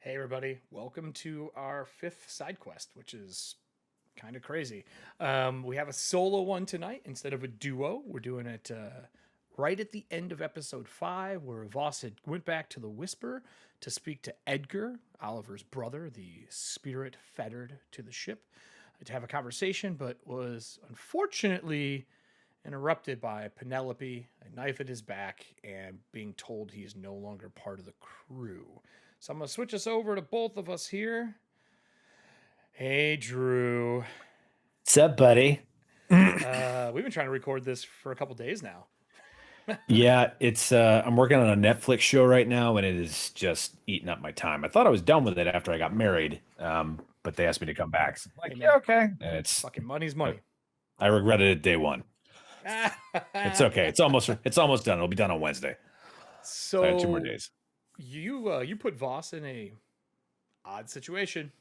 Hey everybody, welcome to our fifth side quest, which is kind of crazy. We have a solo one tonight instead of a duo. We're doing it right at the end of episode 5, where Voss had went back to the Whisper to speak to Edgar, Oliver's brother, the spirit fettered to the ship, to have a conversation, but was unfortunately interrupted by Penelope, a knife at his back, and being told he is no longer part of the crew. So I'm going to switch us over to both of us here. Hey, Drew. What's up, buddy? We've been trying to record this for a couple days now. Yeah, it's I'm working on a Netflix show right now and it is just eating up my time. I thought I was done with it after I got married. But they asked me to come back. So I'm Hey, like, man, yeah, okay. And it's fucking money's money. I regretted it day one. It's okay. It's almost done. It'll be done on Wednesday. So I have 2 more So days. you put Voss in a odd situation.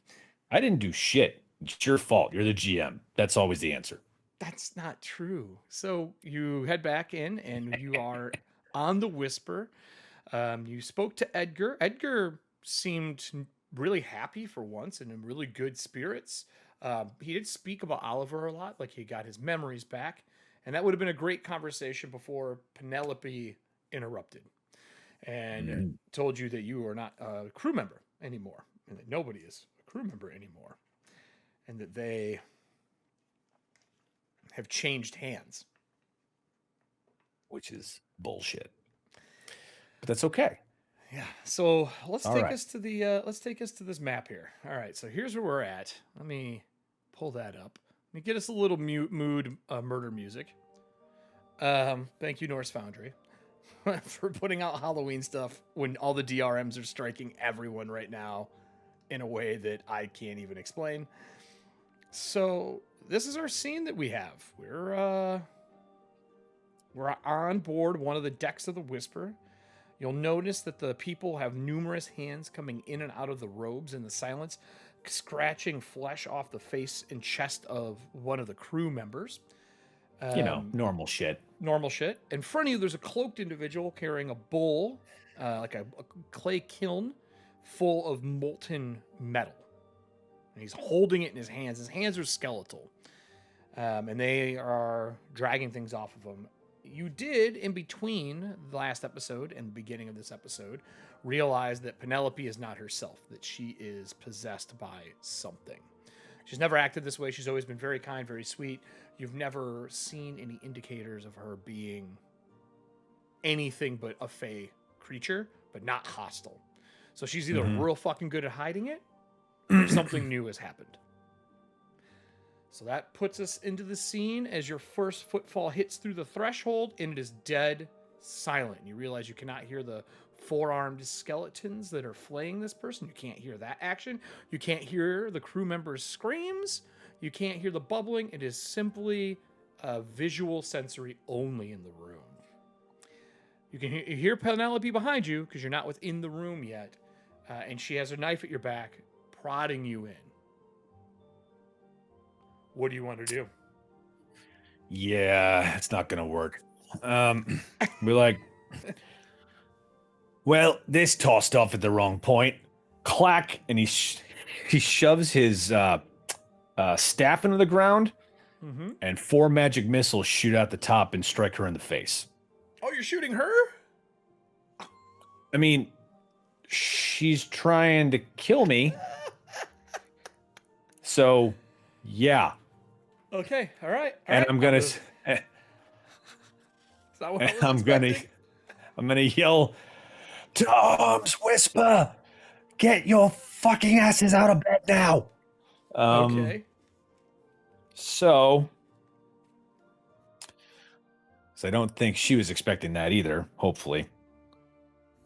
I didn't do shit. It's your fault. You're the GM. That's always the answer. That's not true. So you head back in and you are on the Whisper. You spoke to Edgar. Edgar seemed really happy for once and in really good spirits. He did speak about Oliver a lot, like he got his memories back. And that would have been a great conversation before Penelope interrupted and Mhm. told you that you are not a crew member anymore and that nobody is a crew member anymore and that they have changed hands. Which is bullshit. But that's okay. Yeah. So let's All take right. us to the let's take us to this map here. All right. So here's where we're at. Let me pull that up. Let me get us a little mood murder music. Thank you, Norse Foundry, for putting out Halloween stuff when all the DRMs are striking everyone right now in a way that I can't even explain. So this is our scene that we have. We're on board one of the decks of the Whisper. You'll notice that the people have numerous hands coming in and out of the robes in the silence, scratching flesh off the face and chest of one of the crew members. Normal shit. Normal shit. In front of you, there's a cloaked individual carrying a bowl, like a clay kiln full of molten metal. And he's holding it in his hands. His hands are skeletal. And they are dragging things off of him. You did, in between the last episode and the beginning of this episode, realize that Penelope is not herself, that she is possessed by something. She's never acted this way. She's always been very kind, very sweet. You've never seen any indicators of her being anything but a fey creature, but not hostile. So she's either real fucking good at hiding it, or something new has happened. So that puts us into the scene as your first footfall hits through the threshold and it is dead silent. You realize you cannot hear the four-armed skeletons that are flaying this person. You can't hear that action. You can't hear the crew members' screams. You can't hear the bubbling. It is simply visual sensory only in the room. You can hear Penelope behind you because you're not within the room yet. And she has her knife at your back, prodding you in. What do you want to do? Yeah, it's not gonna work. We're like, well, this tossed off at the wrong point. Clack, and he shoves his staff into the ground, and 4 magic missiles shoot out the top and strike her in the face. Oh, you're shooting her? I mean, she's trying to kill me. So, yeah. Okay, all right. And I'm gonna, Is that what I was I'm expecting? gonna yell, Tom's Whisper, get your fucking asses out of bed now. Okay. So I don't think she was expecting that either, hopefully.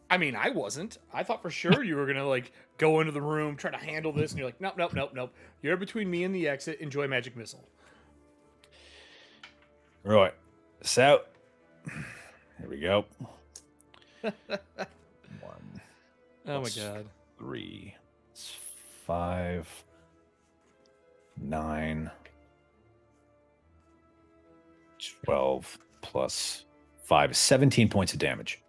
I mean, I wasn't. I thought for sure you were gonna like go into the room, try to handle this, and you're like, nope. You're between me and the exit. Enjoy magic missile. Right. So, here we go. 1. Oh my plus god. 3. It's 5. 9. 12 plus 5 is 17 points of damage.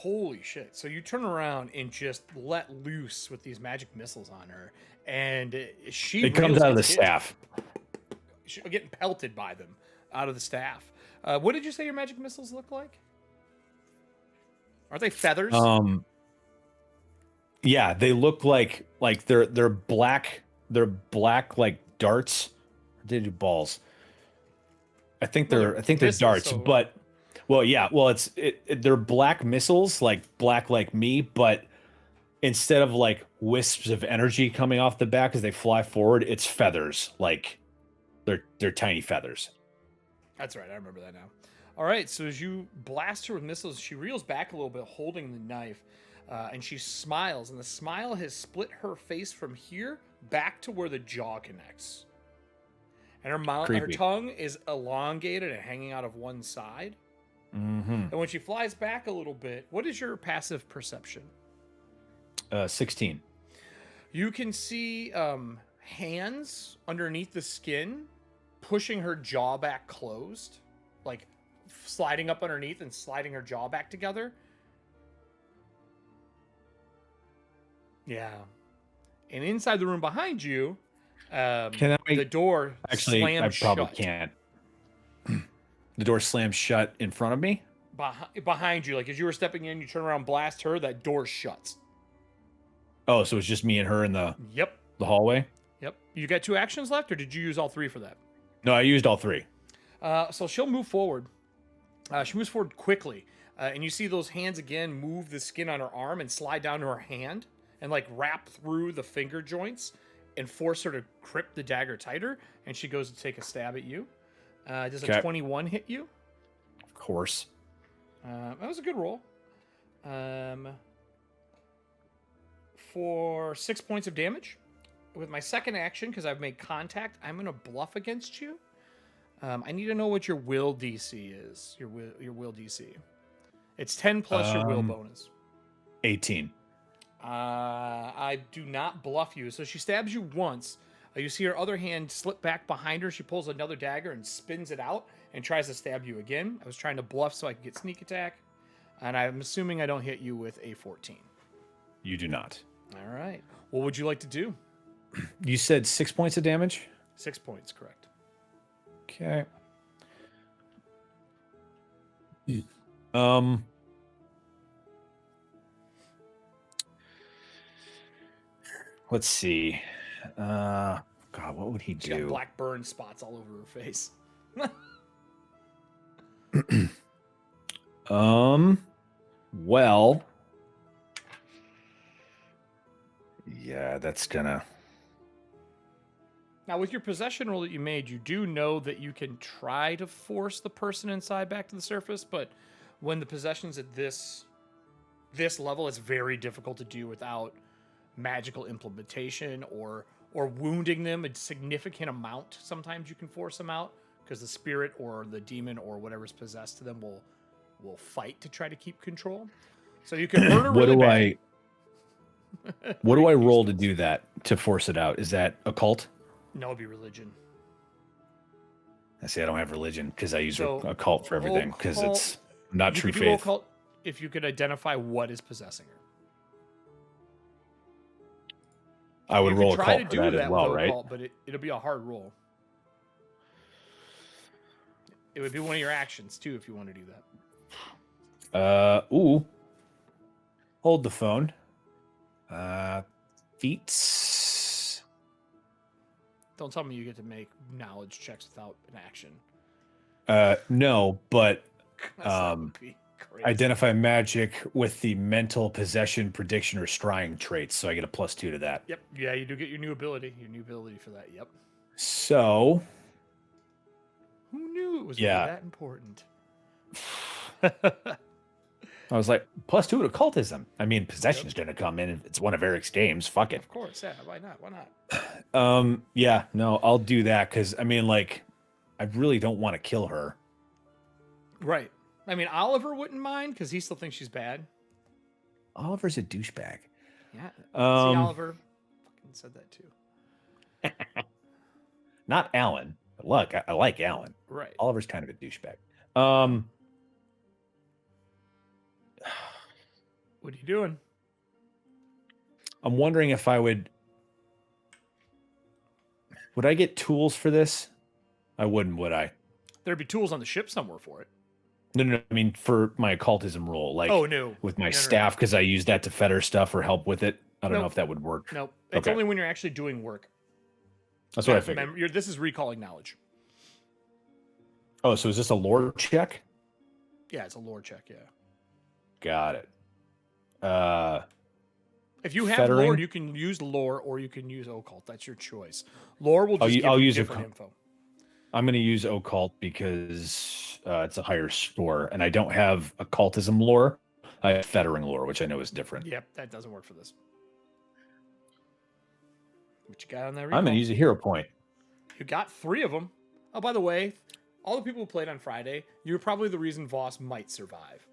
Holy shit. So you turn around and just let loose with these magic missiles on her. And she It comes reels out of the gets hit. staff. She's getting pelted by them out of the staff. What did you say your magic missiles look like? Aren't they feathers? Yeah, they look like they're black. They're black like darts. They do balls. I think they're darts, so... but well, yeah, well they're black missiles, like black like me, but instead of like wisps of energy coming off the back as they fly forward, it's feathers. Like they're tiny feathers. That's right, I remember that now. All right, so as you blast her with missiles, she reels back a little bit, holding the knife, and she smiles, and the smile has split her face from here back to where the jaw connects. And her tongue is elongated and hanging out of one side. Mm-hmm. And when she flies back a little bit, what is your passive perception? 16. You can see hands underneath the skin pushing her jaw back closed, like sliding up underneath and sliding her jaw back together. Yeah. And inside the room behind you, the door slams shut. I probably can't. The door slams shut in front of me? Behind you. Like as you were stepping in, you turn around, blast her, that door shuts. Oh, so it's just me and her in the hallway? Yep. You got 2 actions left, or did you use all 3 for that? No, I used all 3. So she'll move forward. She moves forward quickly. And you see those hands again move the skin on her arm and slide down to her hand and like wrap through the finger joints and force her to grip the dagger tighter. And she goes to take a stab at you. Does a 21 hit you? Of course. That was a good roll. For 6 points of damage. With my second action, because I've made contact, I'm going to bluff against you. I need to know what your will DC is. Your will DC. It's 10 plus your will bonus. 18. I do not bluff you. So she stabs you once. You see her other hand slip back behind her. She pulls another dagger and spins it out and tries to stab you again. I was trying to bluff so I could get sneak attack. And I'm assuming I don't hit you with a 14. You do not. All right. What would you like to do? You said 6 points of damage? 6 points, correct. Okay. Let's see. God, what would he do? She got black burn spots all over her face. Well, yeah, that's gonna. Now, with your possession roll that you made, you do know that you can try to force the person inside back to the surface, but when the possession's at this level, it's very difficult to do without magical implementation or wounding them a significant amount. Sometimes you can force them out because the spirit or the demon or whatever's possessed to them will fight to try to keep control. So you can hurt her really bad. What do I roll to do that, to force it out? Is that occult? No, it'd be religion. I say I don't have religion because I use occult for everything because it's not true faith. Occult if you could identify what is possessing her. I would roll occult for that as well, right? Occult, but it'll be a hard roll. It would be one of your actions too if you want to do that. Hold the phone. Feats. Don't tell me you get to make knowledge checks without an action. No, but identify magic with the mental possession, prediction, or scrying traits. So I get a +2 to that. Yep. Yeah, you do get your new ability. Your new ability for that. Yep. So. Who knew it was that important? I was like, +2 to occultism. I mean, possession's going to come in. It's one of Eric's games. Fuck it. Of course, yeah. Why not? Why not? Yeah, no, I'll do that because, I mean, like, I really don't want to kill her. Right. I mean, Oliver wouldn't mind because he still thinks she's bad. Oliver's a douchebag. Yeah. See, Oliver fucking said that too. Not Alan. But look, I like Alan. Right. Oliver's kind of a douchebag. What are you doing? I'm wondering if I would I get tools for this? I wouldn't, would I? There'd be tools on the ship somewhere for it. No. I mean, for my occultism roll, like no. with my No. staff, because I use that to fetter stuff or help with it. I don't know if that would work. No, it's only when you're actually doing work. That's what I figured. Remember, this is recalling knowledge. Oh, so is this a lore check? Yeah, it's a lore check. Yeah. Got it. If you have fettering? lore, you can use lore or you can use occult. That's your choice. Lore will just I'll give you use different info. I'm going to use occult because it's a higher score, and I don't have occultism lore. I have fettering lore, which I know is different. Yep, that doesn't work for this. What you got on that recall? I'm going to use a hero point. You got 3 of them. Oh, by the way, all the people who played on Friday, you're probably the reason Voss might survive.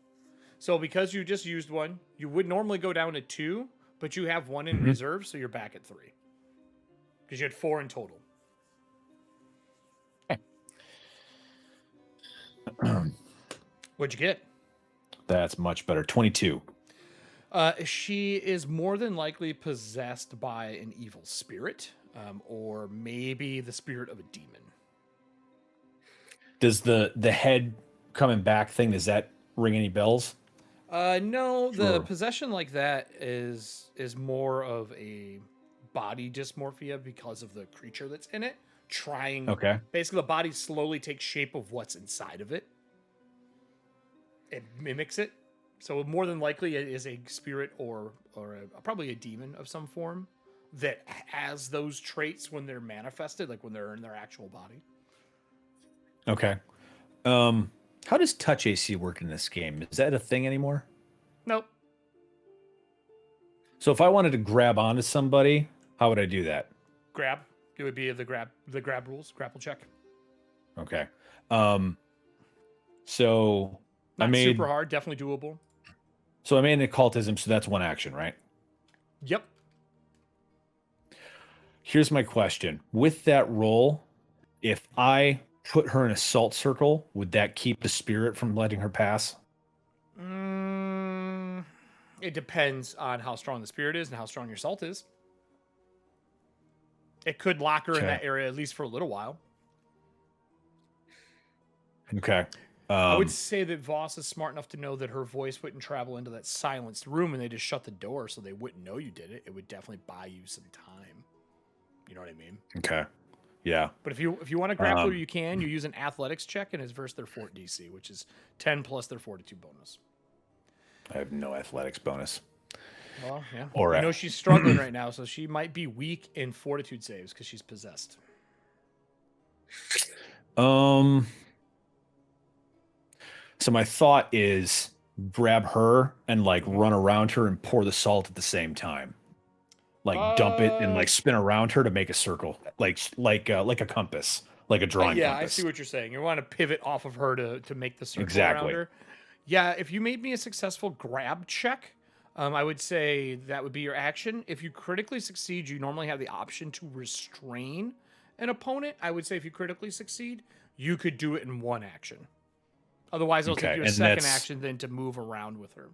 So because you just used one, you would normally go down to 2, but you have 1 in reserve, so you're back at 3. Because you had 4 in total. What'd you get? That's much better. 22. She is more than likely possessed by an evil spirit, or maybe the spirit of a demon. Does the head coming back thing, does that ring any bells? No, the possession like that is more of a body dysmorphia because of the creature that's in it. Basically, the body slowly takes shape of what's inside of it. It mimics it. So more than likely it is a spirit or probably a demon of some form that has those traits when they're manifested, like when they're in their actual body. Okay. How does touch AC work in this game? Is that a thing anymore? Nope. So if I wanted to grab onto somebody, how would I do that? Grab. It would be the grab rules, grapple check. Okay. So Not super hard, definitely doable. So I made an occultism, so that's 1 action, right? Yep. Here's my question. With that roll, if I put her in a salt circle, would that keep the spirit from letting her pass? It depends on how strong the spirit is and how strong your salt is. It could lock her in that area at least for a little while. Okay. I would say that Voss is smart enough to know that her voice wouldn't travel into that silenced room and they just shut the door so they wouldn't know you did it. It would definitely buy you some time. You know what I mean? Okay. Yeah. But if you want to grapple her, you can. You use an athletics check and it's versus their fort DC, which is 10 plus their fortitude bonus. I have no athletics bonus. Well, yeah. Or know she's struggling right now, so she might be weak in fortitude saves because she's possessed. So my thought is grab her and like run around her and pour the salt at the same time. Like dump it and like spin around her to make a circle, like a compass, like a drawing compass. Yeah, I see what you're saying. You want to pivot off of her to make the circle around her. Yeah, if you made me a successful grab check, I would say that would be your action. If you critically succeed, you normally have the option to restrain an opponent. I would say if you critically succeed, you could do it in 1 action. Otherwise, it'll take you a second action then to move around with her.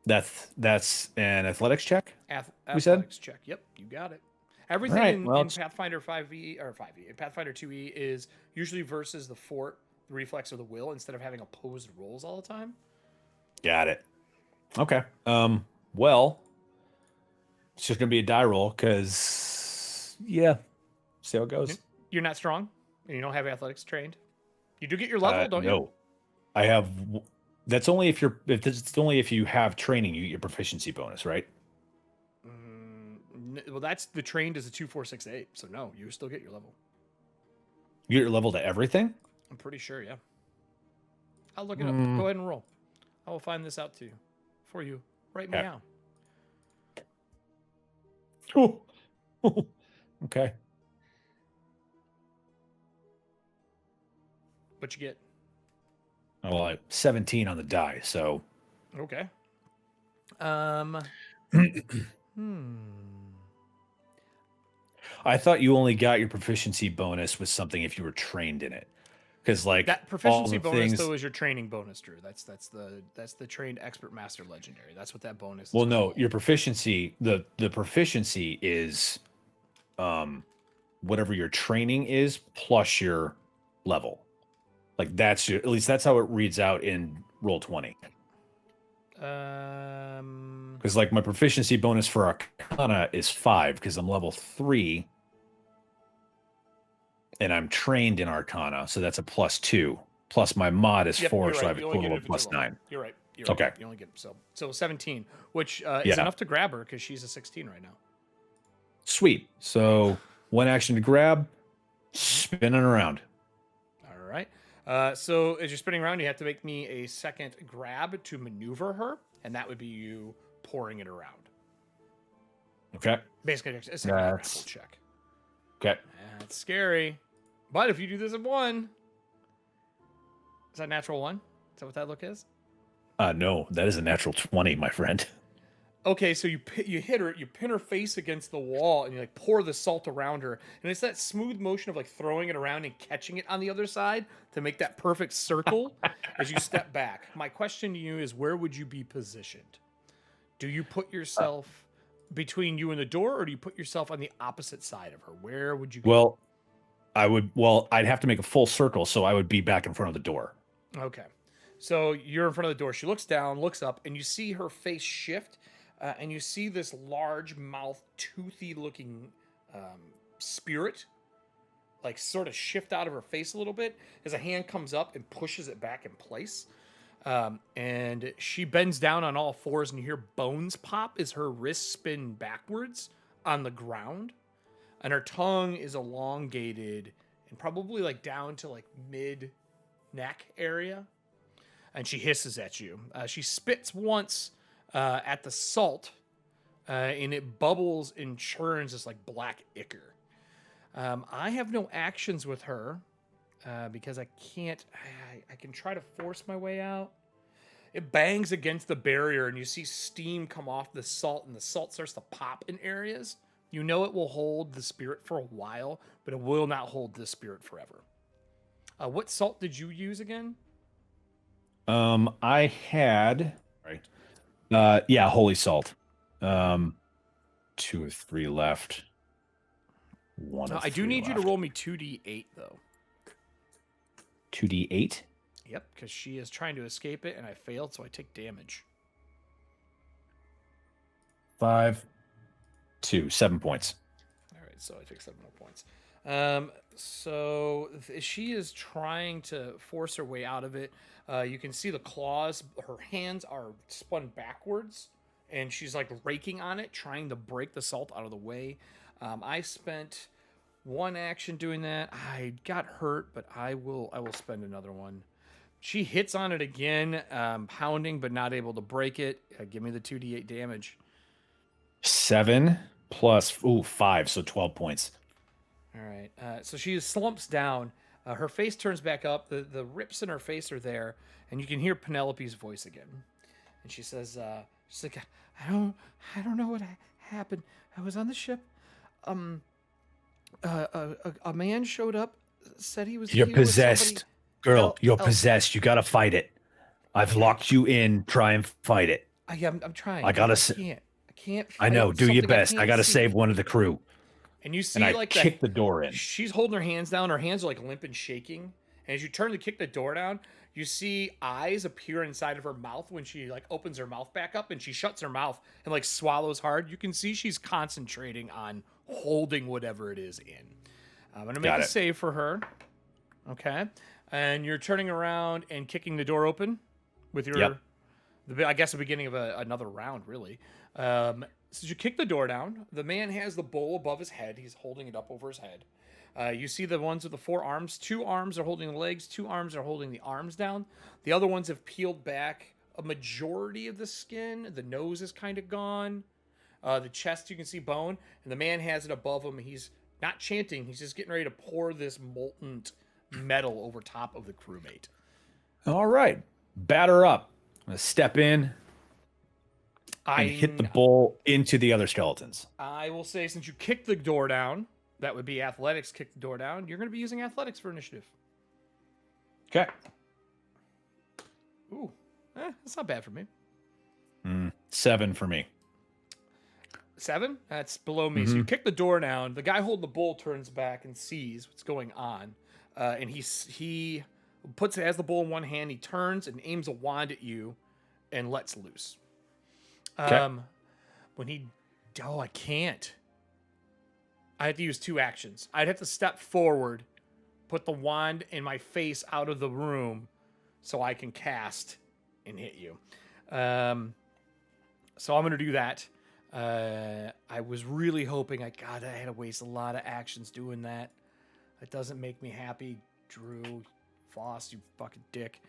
That's an athletics check? Athletics check. Yep, you got it. Everything in Pathfinder 5e or 5e, in Pathfinder 2e is usually versus the fort, the reflex, or the will instead of having opposed rolls all the time. Got it. Okay. Well, it's just gonna be a die roll because see how it goes. You're not strong and you don't have athletics trained. You do get your level, don't you? No. I have. That's only if you have training, you get your proficiency bonus, right? Well, that's the trained is a 2, 4, 6, 8. So no, you still get your level. You get your level to everything? I'm pretty sure, yeah. I'll look it up. Go ahead and roll. I will find this out for you right now. Oh. Okay. What you get? Well, I 17 on the die, so okay. I thought you only got your proficiency bonus with something if you were trained in it. Because like That all proficiency the bonus things. though is your training bonus, Drew. That's the trained expert master legendary. That's what that bonus is. Well, no, called. your proficiency. The proficiency is, whatever your training is plus your level. Like that's your, at least that's how it reads out in Roll20. Because like my proficiency bonus for Arcana is 5 because I'm level 3. And I'm trained in Arcana, so that's a +2. Plus my mod is 4, so I have a total of +9. You're right. Okay. Right. You only get so 17, which is Yeah. enough to grab her because she's a 16 right now. Sweet. So 1 action to grab, spinning around. All right. So as you're spinning around, you have to make me a second grab to maneuver her, and that would be you pouring it around. Okay. Basically, a second grapple check. Okay. That's scary. But if you do this in 1, is that natural 1? Is that what that look is? No, that is a natural 20, my friend. Okay, so you hit her, you pin her face against the wall, and you like pour the salt around her, and it's that smooth motion of like throwing it around and catching it on the other side to make that perfect circle as you step back. My question to you is, where would you be positioned? Do you put yourself between you and the door, or do you put yourself on the opposite side of her? Where would you go? Well, I'd have to make a full circle, so I would be back in front of the door. Okay. So you're in front of the door. She looks down, looks up, and you see her face shift, and you see this large mouth, toothy looking spirit, like sort of shift out of her face a little bit as a hand comes up and pushes it back in place. And she bends down on all fours, and you hear bones pop as her wrists spin backwards on the ground. And her tongue is elongated and probably like down to like mid neck area. And she hisses at you. She spits once at the salt, and it bubbles and churns this like black ichor. I have no actions with her because I can't. I can try to force my way out. It bangs against the barrier, and you see steam come off the salt, and the salt starts to pop in areas. You know it will hold the spirit for a while, but it will not hold this spirit forever. What salt did you use again? I had holy salt. 2 of 3 left. 1 of 3 I do need left. you to roll me 2d8 though. 2d8. Yep, because she is trying to escape it, and I failed, so I take damage. 5, 2, 7 points. All right, so I take 7 more points. So she is trying to force her way out of it. You can see the claws. Her hands are spun backwards, and she's like raking on it, trying to break the salt out of the way. I spent 1 action doing that. I got hurt, but I will spend another one. She hits on it again, pounding, but not able to break it. Give me the 2d8 damage. 7 plus 5, so 12 points. All right. So she slumps down. Her face turns back up. The rips in her face are there, and you can hear Penelope's voice again. And she says, "She's like, I don't know what happened. I was on the ship. A man showed up, said he was. You're he was possessed, somebody- girl. You're possessed. You gotta fight it. I've locked you in. Try and fight it. I'm trying. I gotta. I can't. I know. Do your something best. I can't gotta see. save one of the crew. And you see, And I like kick the door in. She's holding her hands down. Her hands are like limp and shaking. And as you turn to kick the door down, you see eyes appear inside of her mouth when she like opens her mouth back up, and she shuts her mouth and like swallows hard. You can see she's concentrating on holding whatever it is in. I'm gonna make a save for her. Okay, and you're turning around and kicking the door open with your, I guess, the beginning of another round, really. So you kick the door down. The man has the bowl above his head. He's holding it up over his head. You see the ones with the 4 arms. 2 arms are holding the legs. 2 arms are holding the arms down. The other ones have peeled back a majority of the skin. The nose is kind of gone. The chest, you can see bone. And the man has it above him. He's not chanting. He's just getting ready to pour this molten metal over top of the crewmate. All right. Batter up. I'm going to step in and hit the bowl into the other skeletons. I will say, since you kicked the door down, that would be athletics, kick the door down. You're going to be using athletics for initiative. Okay. Ooh, that's not bad for me. 7 for me. 7? That's below me. So you kick the door down. The guy holding the bull turns back and sees what's going on. And he has the bull in one hand. He turns and aims a wand at you and lets loose. Okay. I can't. I have to use 2 actions. I'd have to step forward, put the wand in my face out of the room so I can cast and hit you. So I'm going to do that. I was really hoping I had to waste a lot of actions doing that. That doesn't make me happy, Drew. Voss, you fucking dick.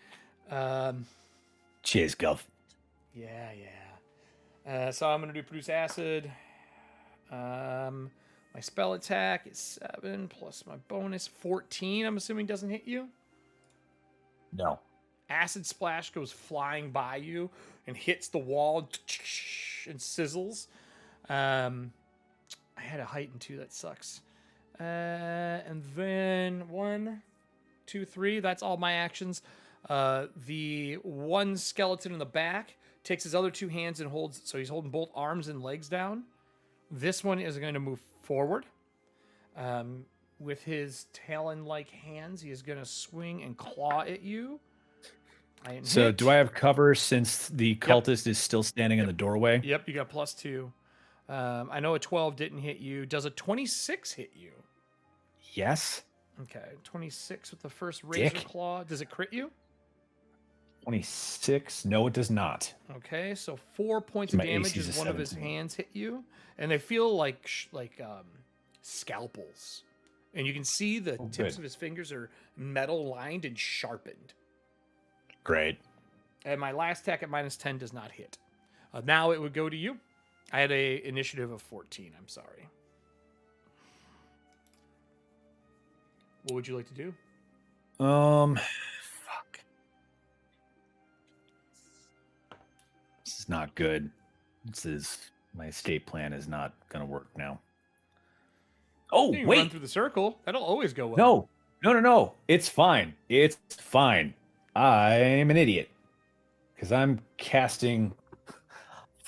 Cheers, Gov. Yeah. So I'm going to do Produce Acid. My spell attack is 7 plus my bonus 14. I'm assuming doesn't hit you. No. Acid Splash goes flying by you and hits the wall and sizzles. I had a heighten too. That sucks. And then 1, 2, 3. That's all my actions. The one skeleton in the back takes his other 2 hands and holds. So he's holding both arms and legs down. This one is going to move forward. With his talon-like hands, he is going to swing and claw at you. So do I have cover since the cultist is still standing in the doorway? Yep, you got +2. I know a 12 didn't hit you. Does a 26 hit you? Yes. Okay, 26 with the first razor claw. Does it crit you? 26. No, it does not. Okay, so 4 points of damage as one of his hands hit you, and they feel like scalpels. And you can see the tips of his fingers are metal lined and sharpened. Great. And my last attack at -10 does not hit. Now it would go to you. I had a initiative of 14. I'm sorry. What would you like to do? Fuck. This is not good. My escape plan is not gonna work now. Oh, you can wait. run through the circle. That'll always go well. No. It's fine. It's fine. I'm an idiot. Because I'm casting...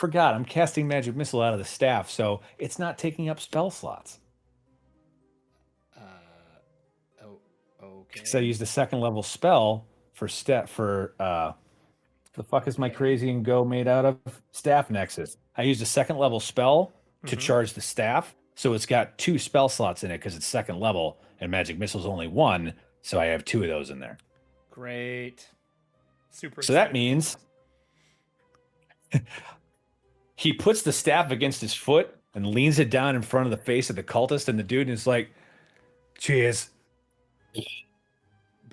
I'm casting Magic Missile out of the staff, so it's not taking up spell slots. Okay. So I used a 2nd level spell for the fuck is my crazy and go made out of? Staff Nexus. I used a 2nd level spell to charge the staff, so it's got 2 spell slots in it because it's 2nd level, and Magic Missile's only 1, so I have 2 of those in there. Great. Super. So that means he puts the staff against his foot and leans it down in front of the face of the cultist, and the dude is like, cheers.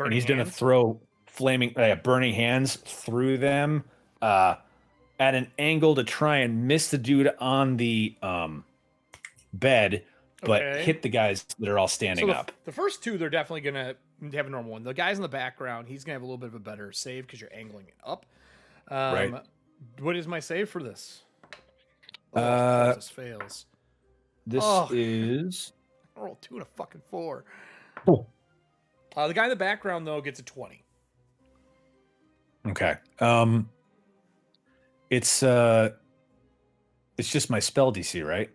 And he's going to throw burning hands through them at an angle to try and miss the dude on the bed, but hit the guys that are all standing up. The first 2, they're definitely going to have a normal one. The guys in the background, he's going to have a little bit of a better save because you're angling it up. Right. What is my save for this? This fails. This is... I rolled 2 and a fucking 4. Oh. The guy in the background, though, gets a 20. Okay. It's just my spell DC, right?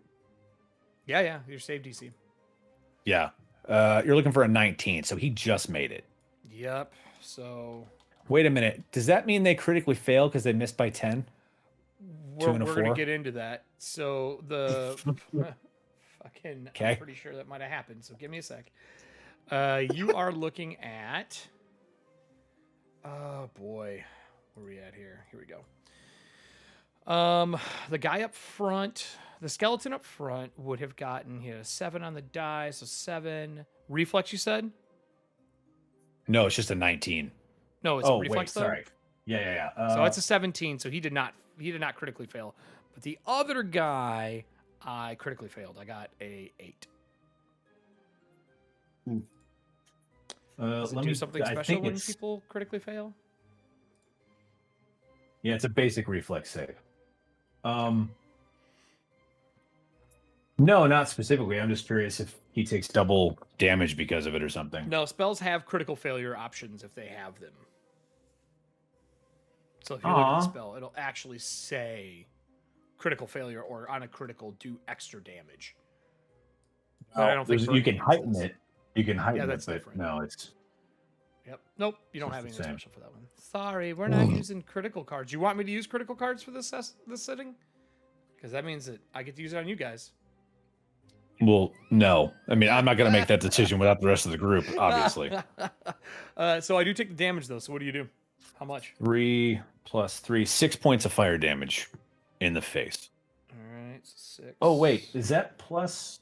Yeah, your save DC. Yeah. You're looking for a 19, so he just made it. Yep. So. Wait a minute. Does that mean they critically fail because they missed by 10? We're going to get into that. So the fucking. Okay. I'm pretty sure that might have happened. So give me a sec. You are looking at. Oh boy, where are we at here? Here we go. The guy up front, the skeleton up front would have gotten a 7 on the die, so 7 reflex. You said? No, it's just a 19. No, it's a reflex. Wait, sorry. Yeah. So it's a 17. So he did not critically fail. But the other guy, I critically failed. I got a 8. Does it do something special when people critically fail? Yeah, it's a basic reflex save. No, not specifically. I'm just curious if he takes double damage because of it or something. No, spells have critical failure options if they have them. So if you look at the spell, it'll actually say critical failure or on a critical do extra damage. But I don't think you can heighten it. You can heighten that's it, but different. no, it's. Yep. Nope. You don't have anything special for that one. Sorry, we're not using critical cards. You want me to use critical cards for this sitting? Because that means that I get to use it on you guys. Well, no. I mean, I'm not going to make that decision without the rest of the group, obviously. So I do take the damage, though. So what do you do? How much? 3 plus 3, 6 points of fire damage in the face. All right, so 6. Oh, wait. Is that plus?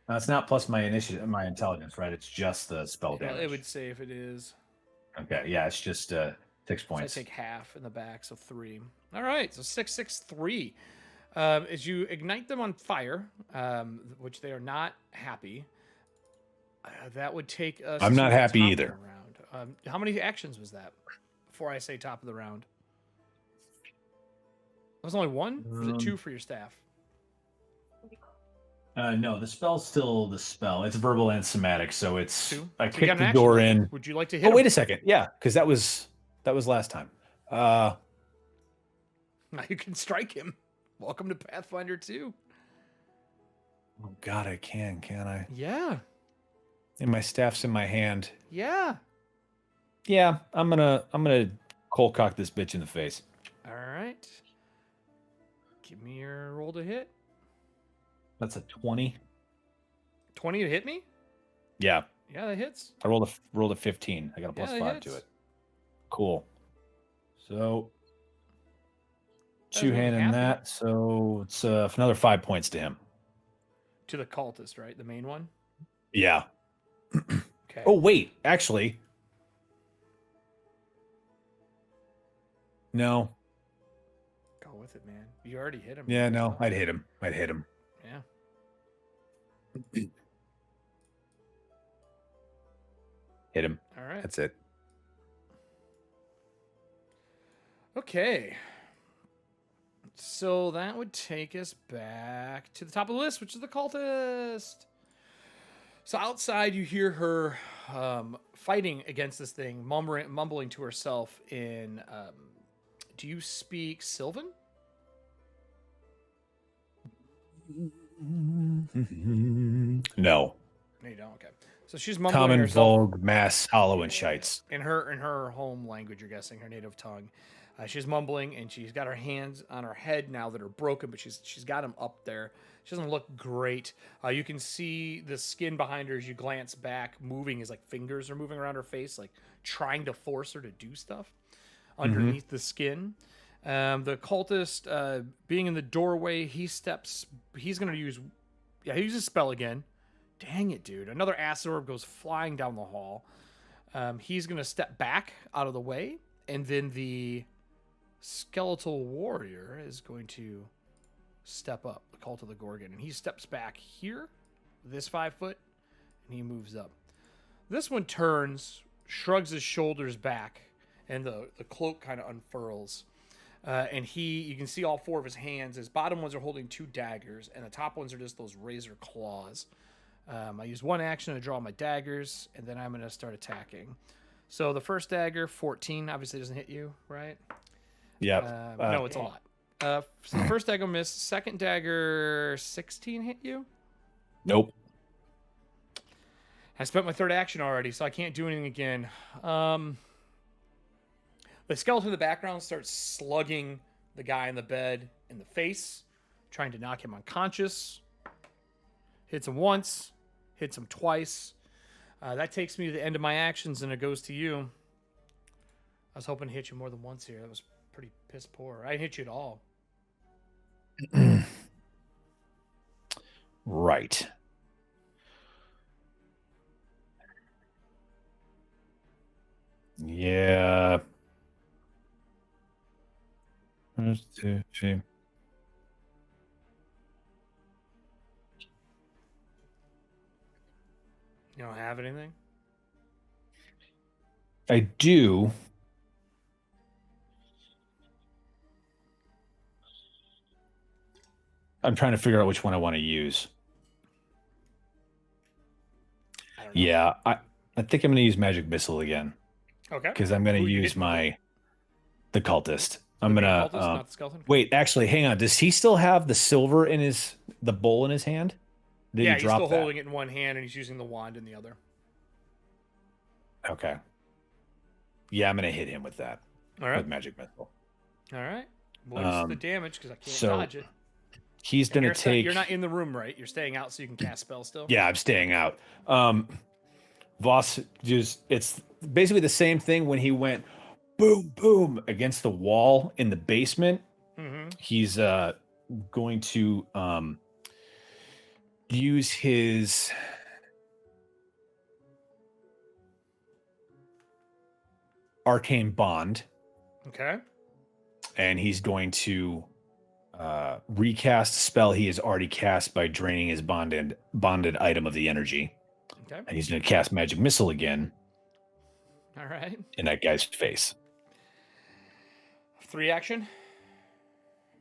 No, it's not plus my initiative, my intelligence, right? It's just the spell damage. It would say if it is. Okay, yeah, it's just 6 points. So I take half in the back, so 3. All right, so 6, 6, 3. As you ignite them on fire, which they are not happy, that would take us. I'm not happy either. How many actions was that before I say top of the round? That was only 1? Or was it 2 for your staff? No, the spell's still the spell. It's verbal and somatic, so it's 2. I kick the door in. Would you like to hit? Oh, wait a second. Yeah, because that was last time. Now you can strike him. Welcome to Pathfinder 2. Oh God, I can't I? Yeah. And my staff's in my hand. Yeah. Yeah, I'm gonna cold cock this bitch in the face. All right. Give me your roll to hit. That's a 20. 20 to hit me? Yeah. Yeah, that hits. I rolled a 15. I got a plus 5 to it. Cool. So two-handing that, so it's another 5 points to him. To the cultist, right? The main one? Yeah. Okay. Oh, wait. Actually. No. Go with it, man. You already hit him. Yeah, no. I'd hit him. Yeah. Hit him. All right. That's it. Okay. So that would take us back to the top of the list, which is the cultist. So outside, you hear her fighting against this thing, mumbling to herself in. Do you speak Sylvan? No. No, you don't. Okay. So she's mumbling Common, herself vogue, mass, hollow, and shites. in her home language. You're guessing her native tongue. She's mumbling, and she's got her hands on her head now that are broken, but she's got them up there. She doesn't look great. You can see the skin behind her as you glance back, moving as like fingers are moving around her face, like trying to force her to do stuff underneath the skin. The cultist, being in the doorway, he's going to use, he uses spell again. Dang it, dude. Another acid orb goes flying down the hall. He's going to step back out of the way, and then the skeletal warrior is going to step up, the cult of the Gorgon, and he steps back here, this 5 foot, and he moves up. This one turns, shrugs his shoulders back, and the cloak kind of unfurls. And you can see all 4 of his hands. His bottom ones are holding 2 daggers, and the top ones are just those razor claws. I use 1 action to draw my daggers, and then I'm going to start attacking. So the first dagger, 14, obviously doesn't hit you, right? Yeah. No, it's a lot. So the first dagger missed. Second dagger, 16 hit you? Nope. I spent my 3rd action already, so I can't do anything again. The skeleton in the background starts slugging the guy in the bed in the face, trying to knock him unconscious. Hits him once, hits him twice. That takes me to the end of my actions, and it goes to you. I was hoping to hit you more than once here. That was pretty piss poor. I didn't hit you at all. Right. Yeah. 1, 2, 3. You don't have anything? I do. I'm trying to figure out which one I want to use. I don't know. Yeah, I think I'm going to use magic missile again. Okay. Because I'm going to use the cultist. I'm going to not the skeleton. Wait, actually, hang on. Does he still have the silver in the bowl in his hand? Yeah, he's still holding it in one hand and he's using the wand in the other. Okay. Yeah, I'm going to hit him with that. All right. With magic missile. All right. What's the damage? Because I can't dodge it. He's going to take... You're not in the room, right? You're staying out so you can cast spells still? Yeah, I'm staying out. Voss it's basically the same thing when he went boom, boom against the wall in the basement. Mm-hmm. He's going to use his... Arcane Bond. Okay. And he's going to recast a spell he has already cast by draining his bonded item of the energy. Okay. And he's going to cast Magic Missile again. All right. In that guy's face. 3 action?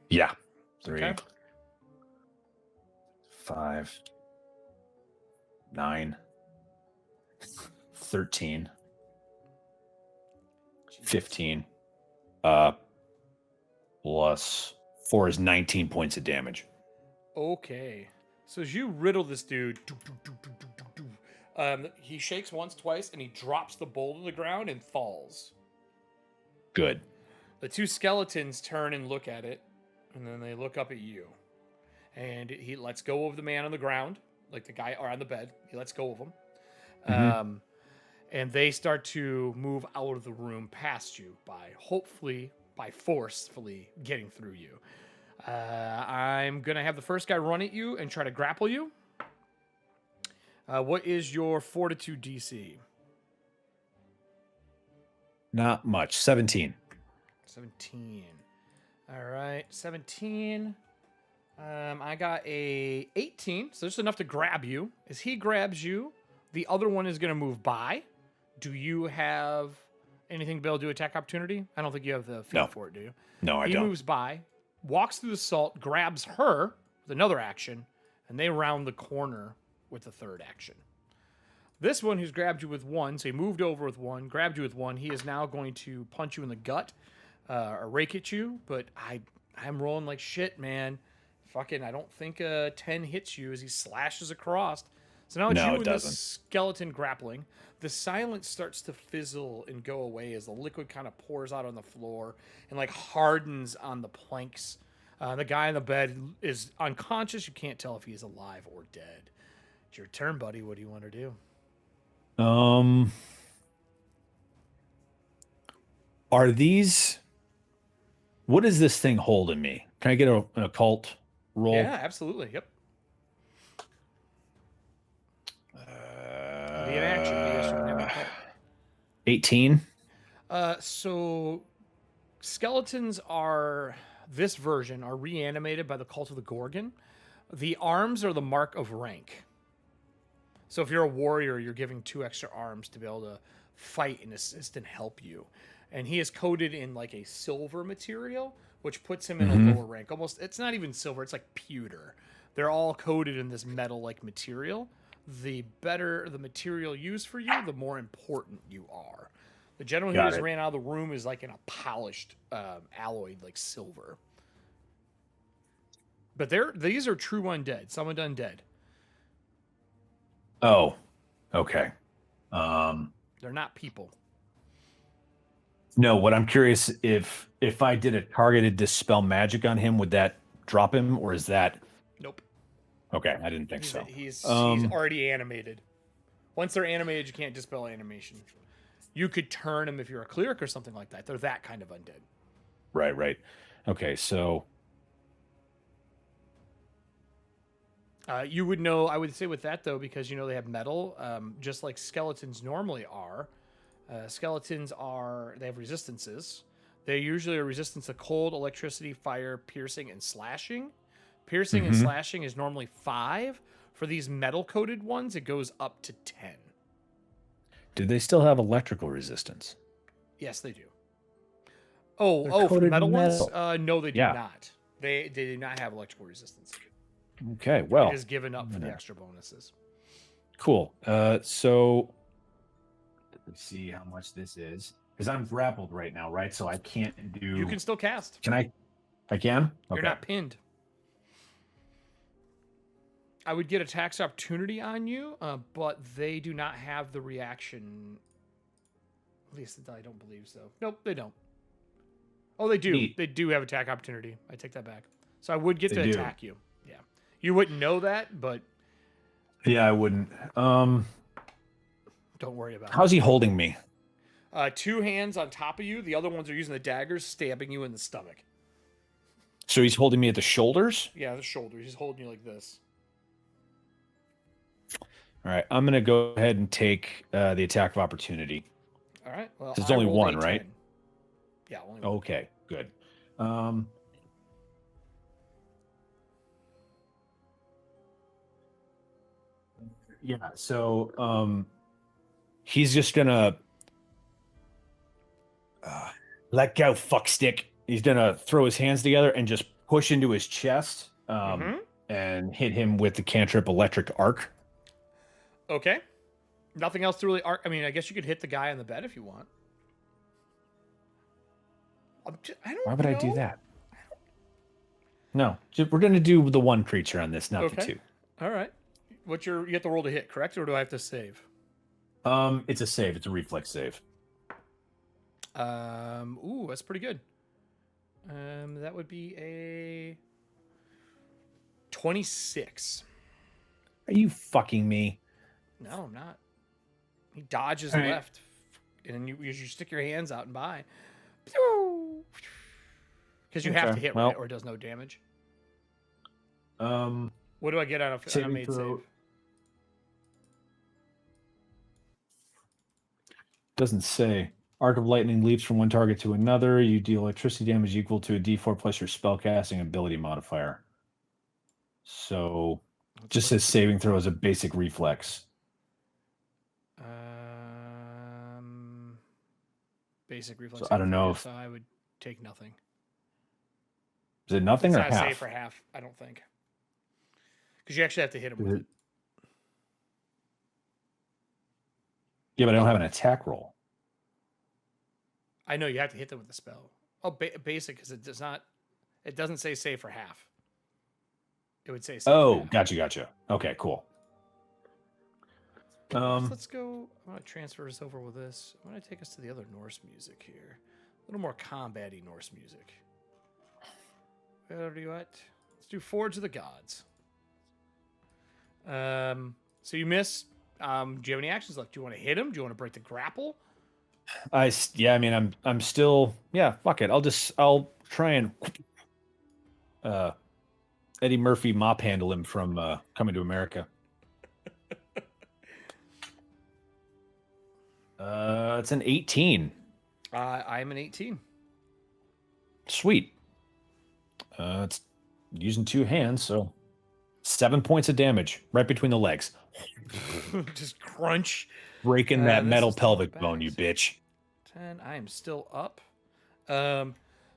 Yeah. 3. Okay. 5. 9. 13. 15 plus 4 is 19 points of damage. Okay. So as you riddle this dude, he shakes once, twice, and he drops the bowl to the ground and falls. Good. The 2 skeletons turn and look at it, and then they look up at you. And he lets go of the man on the ground, like the guy or on the bed. He lets go of him. Mm-hmm. And they start to move out of the room past you by forcefully getting through you. I'm going to have the first guy run at you and try to grapple you. What is your fortitude DC? Not much. 17. 17. All right. 17. I got a 18, so just enough to grab you. As he grabs you, the other one is going to move by. Do you have anything to be able to do attack opportunity? I don't think you have the feat for it, do you? No, I don't. He moves by, walks through the salt, grabs her with another action, and they round the corner with the third action. This one who's grabbed you with 1, so he moved over with 1, grabbed you with 1. He is now going to punch you in the gut or rake at you, but I'm rolling like shit, man. Fucking, I don't think 10 hits you as he slashes across. So now it's you and the skeleton grappling. The silence starts to fizzle and go away as the liquid kind of pours out on the floor and like hardens on the planks. The guy in the bed is unconscious. You can't tell if he is alive or dead. It's your turn, buddy. What do you want to do? Are these... What does this thing hold in me? Can I get an occult roll? Yeah, absolutely. Yep. Be an action. Yes, you can have an occult. 18. So skeletons this version are reanimated by the cult of the Gorgon. The arms are the mark of rank. So if you're a warrior, you're giving 2 extra arms to be able to fight and assist and help you. And he is coated in like a silver material, which puts him in a lower rank. Almost, it's not even silver, it's like pewter. They're all coated in this metal-like material. The better the material used for you, the more important you are. The gentleman who just ran out of the room is like in a polished alloy, like silver. But these are true undead, summoned undead. Oh, okay. They're not people. No, what I'm curious if I did a targeted dispel magic on him, would that drop him, or is that? Nope. Okay, I didn't think so. He's already animated. Once they're animated, you can't dispel animation. You could turn them if you're a cleric or something like that. They're that kind of undead. Right. Okay, so you would know. I would say with that though, because they have metal, just like skeletons normally are. Skeletons they have resistances. They usually are resistant to cold, electricity, fire, piercing, and slashing. Piercing and slashing is normally 5. For these metal-coated ones, it goes up to 10. Do they still have electrical resistance? Yes, they do. For the metal ones? No, they do not. They do not have electrical resistance. Okay, well. It is given up for the extra bonuses. Cool. So let's see how much this is. Because I'm grappled right now, right? So I can't do... You can still cast. Can I? I can? You're not pinned. I would get a tax opportunity on you, but they do not have the reaction. At least I don't believe so. Nope, they don't. Oh, they do. Neat. They do have attack opportunity. I take that back. So I would get to attack you. Yeah. You wouldn't know that, but... Yeah, I wouldn't. Don't worry about it. How's he holding me? 2 hands on top of you. The other ones are using the daggers, stabbing you in the stomach. So he's holding me at the shoulders? Yeah, the shoulders. He's holding you like this. All right, I'm going to go ahead and take the attack of opportunity. All right. Well, there's only one, a right? 10. Yeah, only one. Okay, good. Yeah, so he's just gonna let go, fuckstick. He's gonna throw his hands together and just push into his chest and hit him with the cantrip Electric Arc. Okay. Nothing else to really arc. I mean, I guess you could hit the guy on the bed if you want. Why would I do that? No, we're gonna do the one creature on this, not the 2. All right. You have to roll to hit, correct? Or do I have to save? It's a save. It's a reflex save. Ooh, that's pretty good. That would be a 26. Are you fucking me? No, I'm not. He dodges right. left, and then you stick your hands out and by. Because you have to hit right, or it does no damage. What do I get on a made save? Doesn't say. Arc of lightning leaps from one target to another. You deal electricity damage equal to a D4 plus your spellcasting ability modifier. So, just says saving throw as a basic reflex. Basic reflex. So I don't know if... So I would take nothing. Is it nothing or half? It's not save for half, I don't think. Because you actually have to hit him with it. Yeah, but I don't have an attack roll. I know you have to hit them with the spell. Oh, basic, because it does not. It doesn't say save for half. It would say save for half. Gotcha. Okay, cool. Let's go. I'm going to transfer us over with this. I'm going to take us to the other Norse music here. A little more combat-y Norse music. Where do you at? Let's do Forge of the Gods. So you miss. Do you have any actions left? Do you want to hit him? Do you want to break the grapple? I mean, I'm still, fuck it. I'll try and Eddie Murphy mop handle him from Coming to America. It's an 18. I'm an 18. Sweet. It's using 2 hands, so 7 points of damage right between the legs. Just crunch. Breaking that metal pelvic bone, you bitch. 10. I am still up. So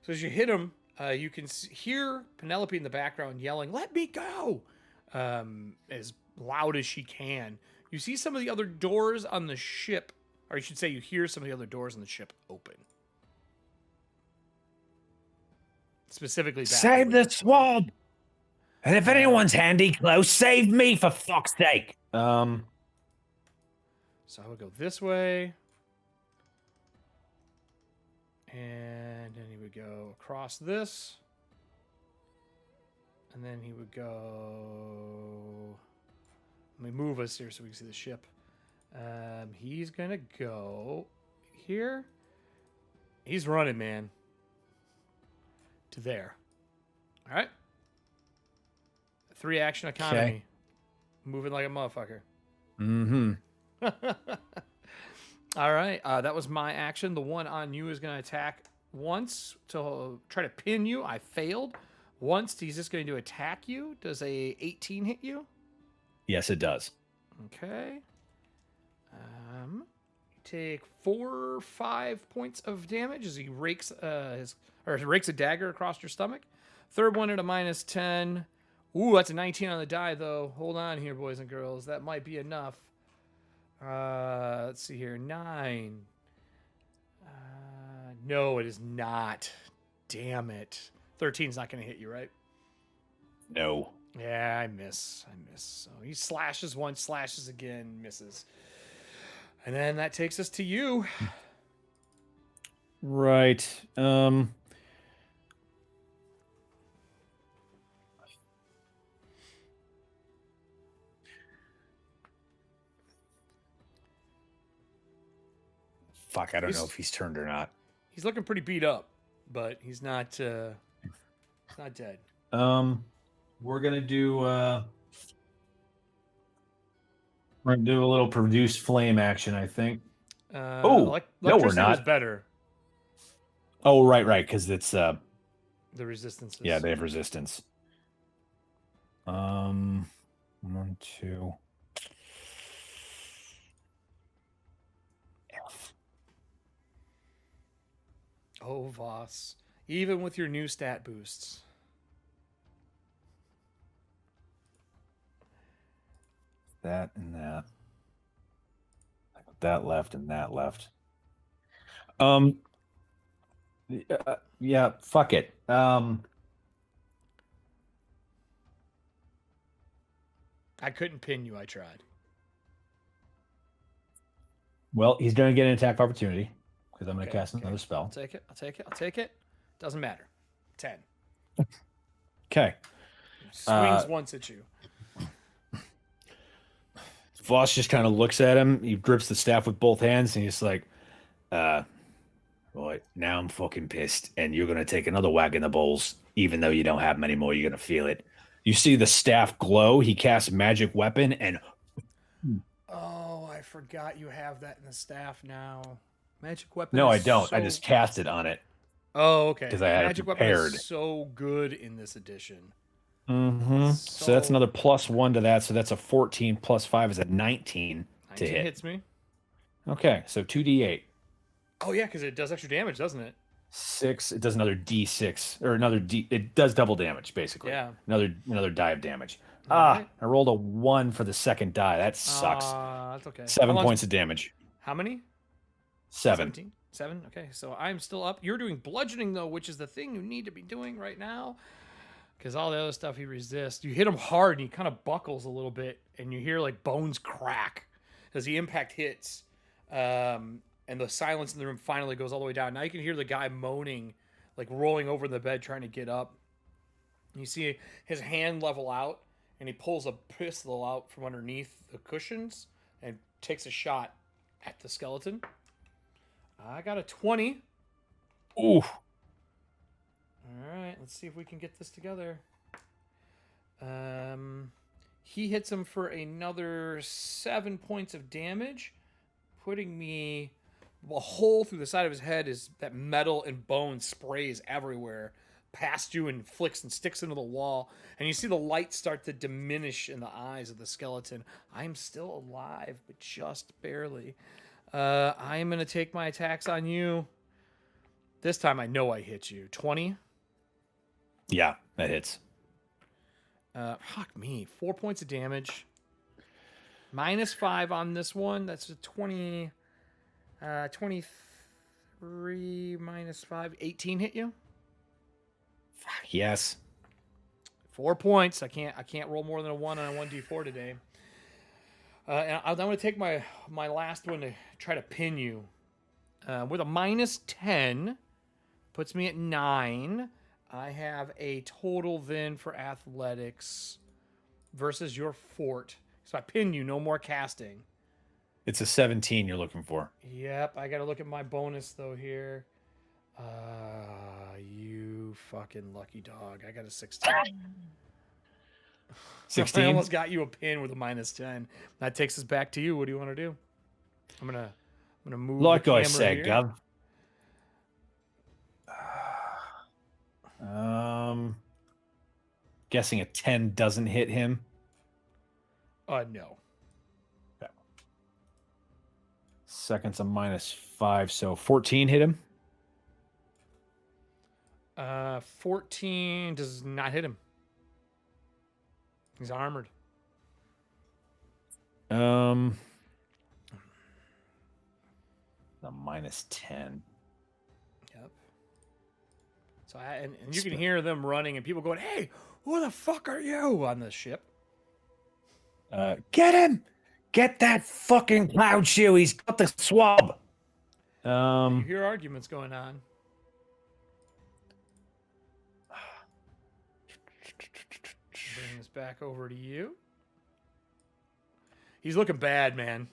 as you hit him, you can hear Penelope in the background yelling, "Let me go!" As loud as she can. You see some of the other doors on the ship, or you should say you hear some of the other doors on the ship open. Specifically, save the swab! And if anyone's handy close, save me for fuck's sake! So I would go this way. And then he would go across this. And then he would go... Let me move us here so we can see the ship. He's going to go here. He's running, man. To there. All right. 3 action economy. Okay. Moving like a motherfucker. Mm-hmm. All right. That was my action. The one on you is going to attack once to try to pin you. I failed. Once, he's just going to attack you. Does a 18 hit you? Yes, it does. Okay. Take 4 or 5 points of damage as he rakes rakes a dagger across your stomach. Third one at a -10. Ooh, that's a 19 on the die, though. Hold on here, boys and girls. That might be enough. Let's see here. 9. No, it is not. Damn it. 13's not going to hit you, right? No. Yeah, I miss. So he slashes once, slashes again, misses. And then that takes us to you. Right. Fuck, I don't know if he's turned or not. He's looking pretty beat up, but he's not dead. We're gonna do a little produce flame action, I think. No, we're not. Is better. Oh, right, because it's the resistance. Yeah, they have resistance. 1, 2. Oh, Voss. Even with your new stat boosts. That and that. I got that left and that left. Yeah, fuck it. I couldn't pin you. I tried. Well, he's going to get an attack of opportunity because I'm going to cast another spell. I'll take it. Doesn't matter. 10. Okay. Swings once at you. Voss just kind of looks at him. He grips the staff with both hands, and he's like, boy, now I'm fucking pissed, and you're going to take another whack in the bowls, even though you don't have many more. You're going to feel it. You see the staff glow. He casts magic weapon, and... Oh, I forgot you have that in the staff now. Magic weapon. No, I don't. I just cast it on it. Oh, okay. Because I had magic it prepared. Weapon is so good in this edition. Mm-hmm. So that's another +1 to that. So that's a 14 plus 5 is a 19 to hit. Hits me. Okay, so 2d8. Oh yeah, because it does extra damage, doesn't it? 6. It does another d6 or another d. It does double damage basically. Yeah. Another die of damage. Right. I rolled a 1 for the second die. That sucks. That's okay. 7 points of damage. How many? 7. 17? 7. Okay, so I'm still up. You're doing bludgeoning though, which is the thing you need to be doing right now. Because all the other stuff he resists. You hit him hard and he kind of buckles a little bit. And you hear like bones crack as the impact hits. And the silence in the room finally goes all the way down. Now you can hear the guy moaning, like rolling over in the bed trying to get up. You see his hand level out. And he pulls a pistol out from underneath the cushions. And takes a shot at the skeleton. I got a 20. Ooh. All right, let's see if we can get this together. He hits him for another 7 points of damage, putting me a hole through the side of his head. Is that metal and bone sprays everywhere past you and flicks and sticks into the wall, and you see the light start to diminish in the eyes of the skeleton. I'm still alive, but just barely. I'm gonna take my attacks on you. This time I know I hit you. 20. Yeah, that hits. Fuck me. 4 points of damage. -5 on this one. That's a 20. 23 -5. 18 hit you? Yes. 4 points. I can't roll more than a 1 on a 1d4 today. And I'm going to take my last one to try to pin you. With a -10. Puts me at 9. I have a total then for athletics versus your fort. So I pin you, no more casting. It's a 17 you're looking for. Yep, I got to look at my bonus though here. You fucking lucky dog. I got a 16. 16? I almost got you a pin with a -10. That takes us back to you. What do you want to do? I'm gonna move. Like the I camera said, here. Gov. Guessing a 10 doesn't hit him. No. Okay. Second's a -5, so 14 hit him. 14 does not hit him. He's armored. A -10. Yep. So and you can hear them running and people going, "Hey, who the fuck are you?" on the ship. Get him! Get that fucking cloud shoe. He's got the swab. You hear arguments going on. Bring this back over to you. He's looking bad, man.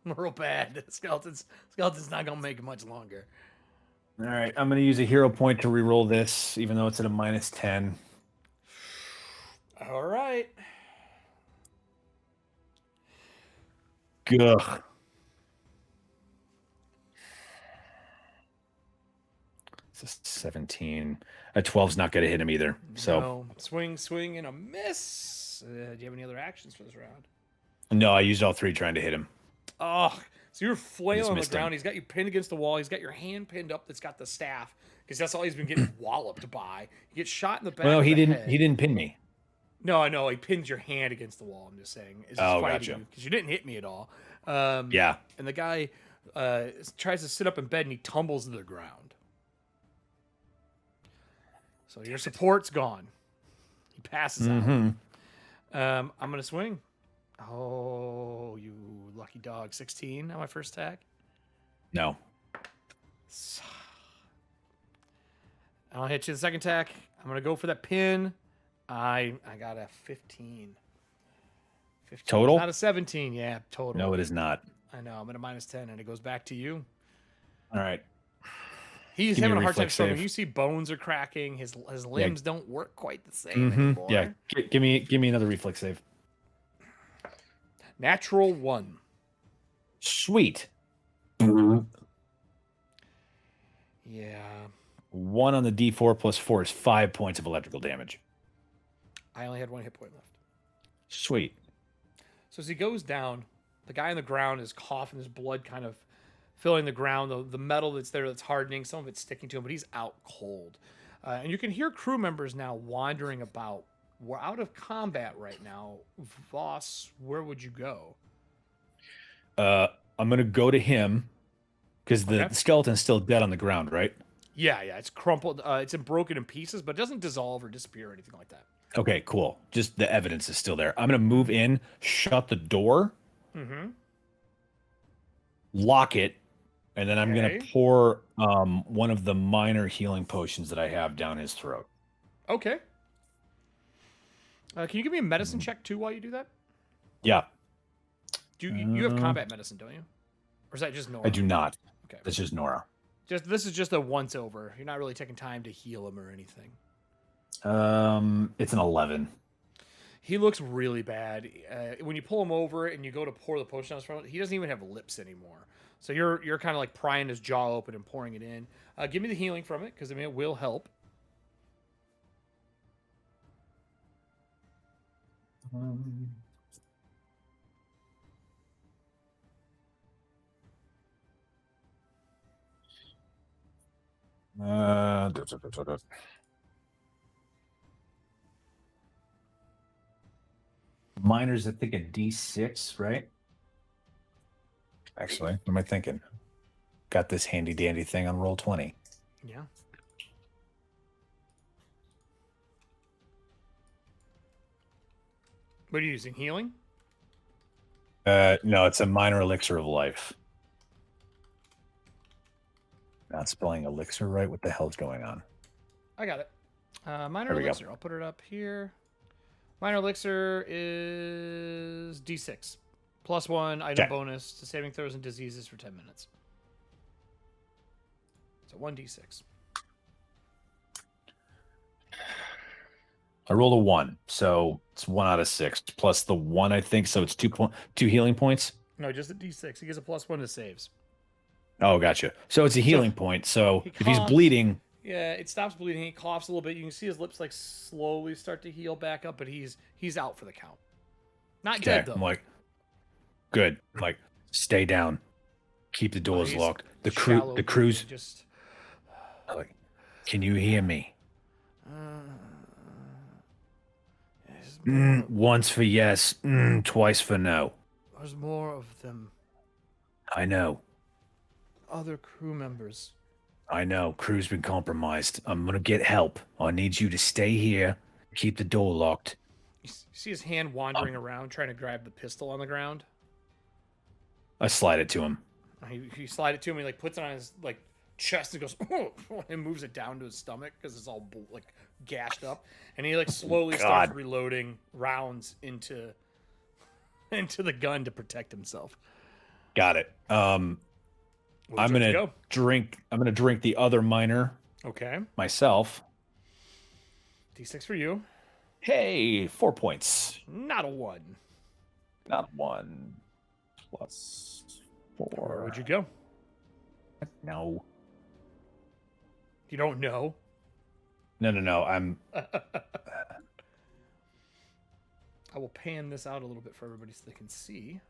Real bad. Skeleton's not gonna make it much longer. All right, I'm gonna use a hero point to reroll this, even though it's at a -10. All right. Ugh. It's a 17. A 12's not gonna hit him either. So No. Swing, and a miss. Do you have any other actions for this round? no, I used all 3 trying to hit him. Oh, so you're flailing on the missed ground. him. He's got you pinned against the wall. He's got your hand pinned up that's got the staff because that's all he's been getting walloped by. You get shot in the back. Well, of he the didn't. head. He didn't pin me. No, I know. He pins your hand against the wall. I'm just saying. Is Oh, fighting gotcha. you because you didn't hit me at all. Yeah. And the guy tries to sit up in bed and he tumbles to the ground. So your support's gone. He passes out. I'm gonna swing. Oh, you lucky dog! 16 on my first attack. No. I'll hit you the second attack. I'm gonna go for that pin. I got a 15. 15. Total? Not a 17. Yeah, total. No, it is not. I know. I'm at a -10, and it goes back to you. All right. He's Give me having a a hard time reflex swimming. save. You see bones are cracking. His limbs don't work quite the same anymore. Yeah. Give me another reflex save. Natural 1. Sweet. Yeah. 1 on the D4 plus 4 is 5 points of electrical damage. I only had 1 hit point left. Sweet. So as he goes down, the guy on the ground is coughing. His blood kind of filling the ground. The metal that's there that's hardening. Some of it's sticking to him, but he's out cold. And you can hear crew members now wandering about. We're out of combat right now. Voss, where would you go? I'm gonna go to him because the Okay. skeleton's still dead on the ground, right? Yeah. It's crumpled. It's broken in pieces, but it doesn't dissolve or disappear or anything like that. Okay, cool. Just the evidence is still there. I'm gonna move in, shut the door, lock it, and then I'm gonna pour one of the minor healing potions that I have down his throat. Okay. Can you give me a medicine check too while you do that? Yeah. You have combat medicine, don't you? Or is that just Nora? I do not. Okay. That's just Nora. This is just a once over. You're not really taking time to heal him or anything. It's an 11. He looks really bad. When you pull him over and you go to pour the potion out front, he doesn't even have lips anymore. So you're kind of like prying his jaw open and pouring it in. Give me the healing from it because I mean it will help. Miner's, I think, a D6, right? Actually, what am I thinking? Got this handy dandy thing on roll 20. Yeah. What are you using? Healing? No, it's a minor elixir of life. Not spelling elixir right. What the hell's going on? I got it. Minor There we go. elixir. I'll put it up here. Minor elixir is D6. +1 item Okay. bonus to saving throws and diseases for 10 minutes. So 1d6. I rolled a 1, so it's 1 out of 6 plus the 1, I think. So it's 2 healing points. No, just a d6. He gets a +1 to saves. Oh, gotcha. So it's a healing point. So he if he's coughs. bleeding, Yeah, it stops bleeding. He coughs a little bit. You can see his lips like slowly start to heal back up, but he's out for the count. Not okay, dead though. I'm like, good. I'm like, stay down. Keep the doors He's locked. The shallow crew's breathing, just like, can you hear me? his Once for yes, twice for no. There's more of them. I know. Other crew members. I know. Crew's been compromised. I'm gonna get help. I need you to stay here. Keep the door locked. You see his hand wandering around, trying to grab the pistol on the ground. I slide it to him. He slide it to him. He like puts it on his like chest and goes, oh, and moves it down to his stomach because it's all like gashed up. And he like slowly starts reloading rounds into the gun to protect himself. Got it. I'm gonna drink the other minor. Okay. Myself. D6 for you. Hey, 4 points. Not a 1. Not 1. Plus 4. Where would you go? No. You don't know? No. I'm. I will pan this out a little bit for everybody so they can see.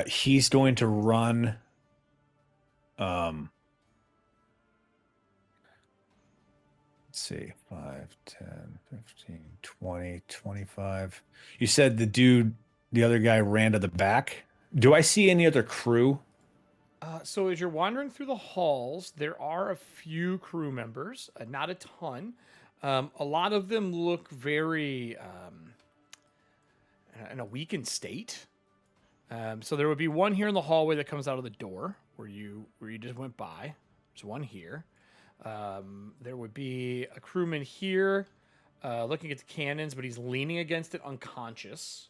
He's going to run. Let's see, 5, 10, 15, 20, 25. You said the other guy ran to the back. Do I see any other crew? So as you're wandering through the halls, there are a few crew members, not a ton. A lot of them look very in a weakened state. So there would be one here in the hallway that comes out of the door where you just went by. There's one here. There would be a crewman here looking at the cannons, but he's leaning against it unconscious.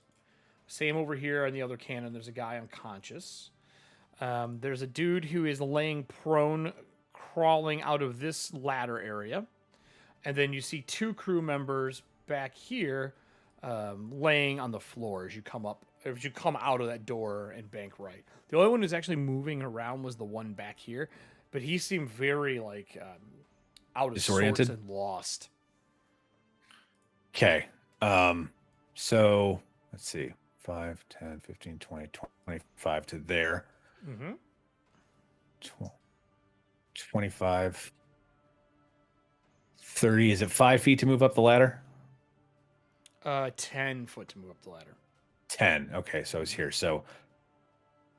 Same over here on the other cannon. There's a guy unconscious. There's a dude who is laying prone, crawling out of this ladder area. And then you see 2 crew members back here laying on the floor as you come out of that door and bank right. The only one who's actually moving around was the one back here, but he seemed very like out of sorts and lost. Okay. So let's see. 5, 10, 15, 20, 25 to there. Mm-hmm. 25. 30. Is it 5 feet to move up the ladder? 10 foot to move up the ladder. 10. Okay, so it's here. So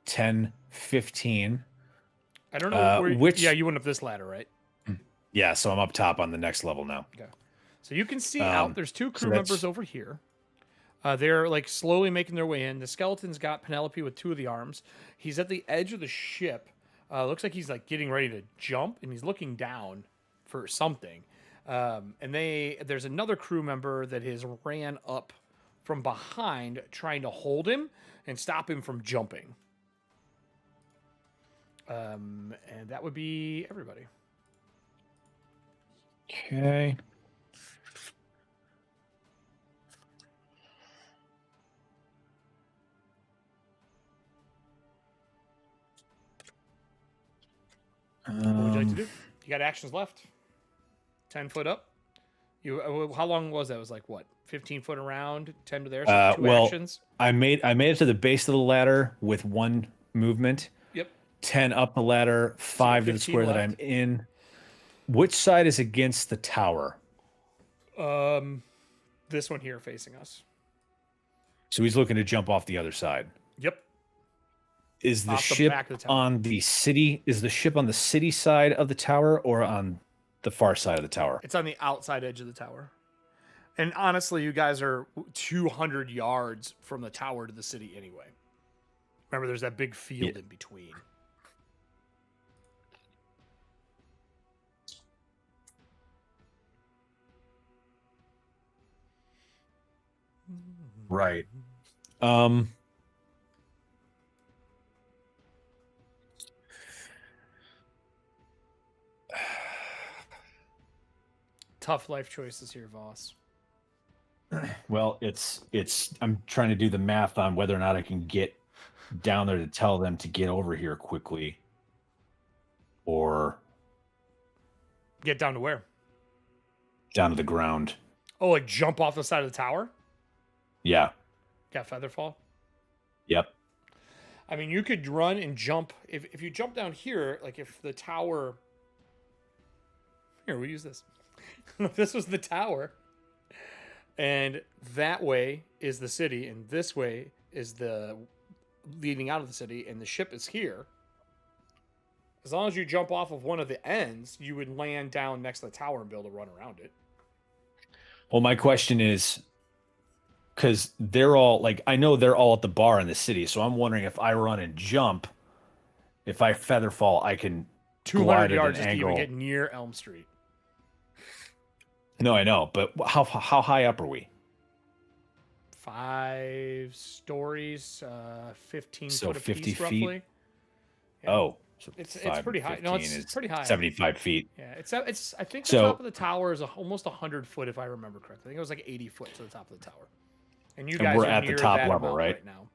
10, 15. I don't know which. Yeah, you went up this ladder, right? Yeah, so I'm up top on the next level now. Okay. So you can see out. There's 2 crew members over here. They're like slowly making their way in. The skeleton's got Penelope with 2 of the arms. He's at the edge of the ship. Looks like he's like getting ready to jump, and he's looking down for something. And there's another crew member that has ran up from behind, trying to hold him and stop him from jumping. And that would be everybody. Okay. What would you like to do? You got actions left. 10 foot up. How long was that? It was like what? 15 foot around, 10 to there. So 2 actions. I made it to the base of the ladder with 1 movement. Yep. 10 up the ladder, 5 to the square that I'm in. Which side is against the tower? This one here facing us. So he's looking to jump off the other side. Yep. Is the ship on the city? Is the ship on the city side of the tower or on the far side of the tower? It's on the outside edge of the tower. And honestly, you guys are 200 yards from the tower to the city anyway. Remember, there's that big field in between. Right. Tough life choices here, Voss. Well, it's I'm trying to do the math on whether or not I can get down there to tell them to get over here quickly. Or get down to where? Down to the ground. Oh, like jump off the side of the tower? Yeah. Got feather fall? Yep. I mean, you could run and jump. If you jump down here, like if the tower. Here, we use this. If this was the tower, and that way is the city, and this way is the leading out of the city, and the ship is here. As long as you jump off of one of the ends, you would land down next to the tower and be able to run around it. Well, my question is, because they're all like, I know they're all at the bar in the city, so I'm wondering if I run and jump, if I feather fall, I can 200 glide at yards an just to even angle. get near Elm Street. No, I know, but how high up are we? 5 stories, 15 So foot a 50 piece, feet? roughly. Yeah. Oh, so It's 5 pretty high. No, 15 it's is pretty high. 75 feet. Yeah, it's. I think the So- top of the tower is almost 100 foot, if I remember correctly. I think it was like 80 foot to the top of the tower. And you And guys we're are at the near top that level, amount right? now.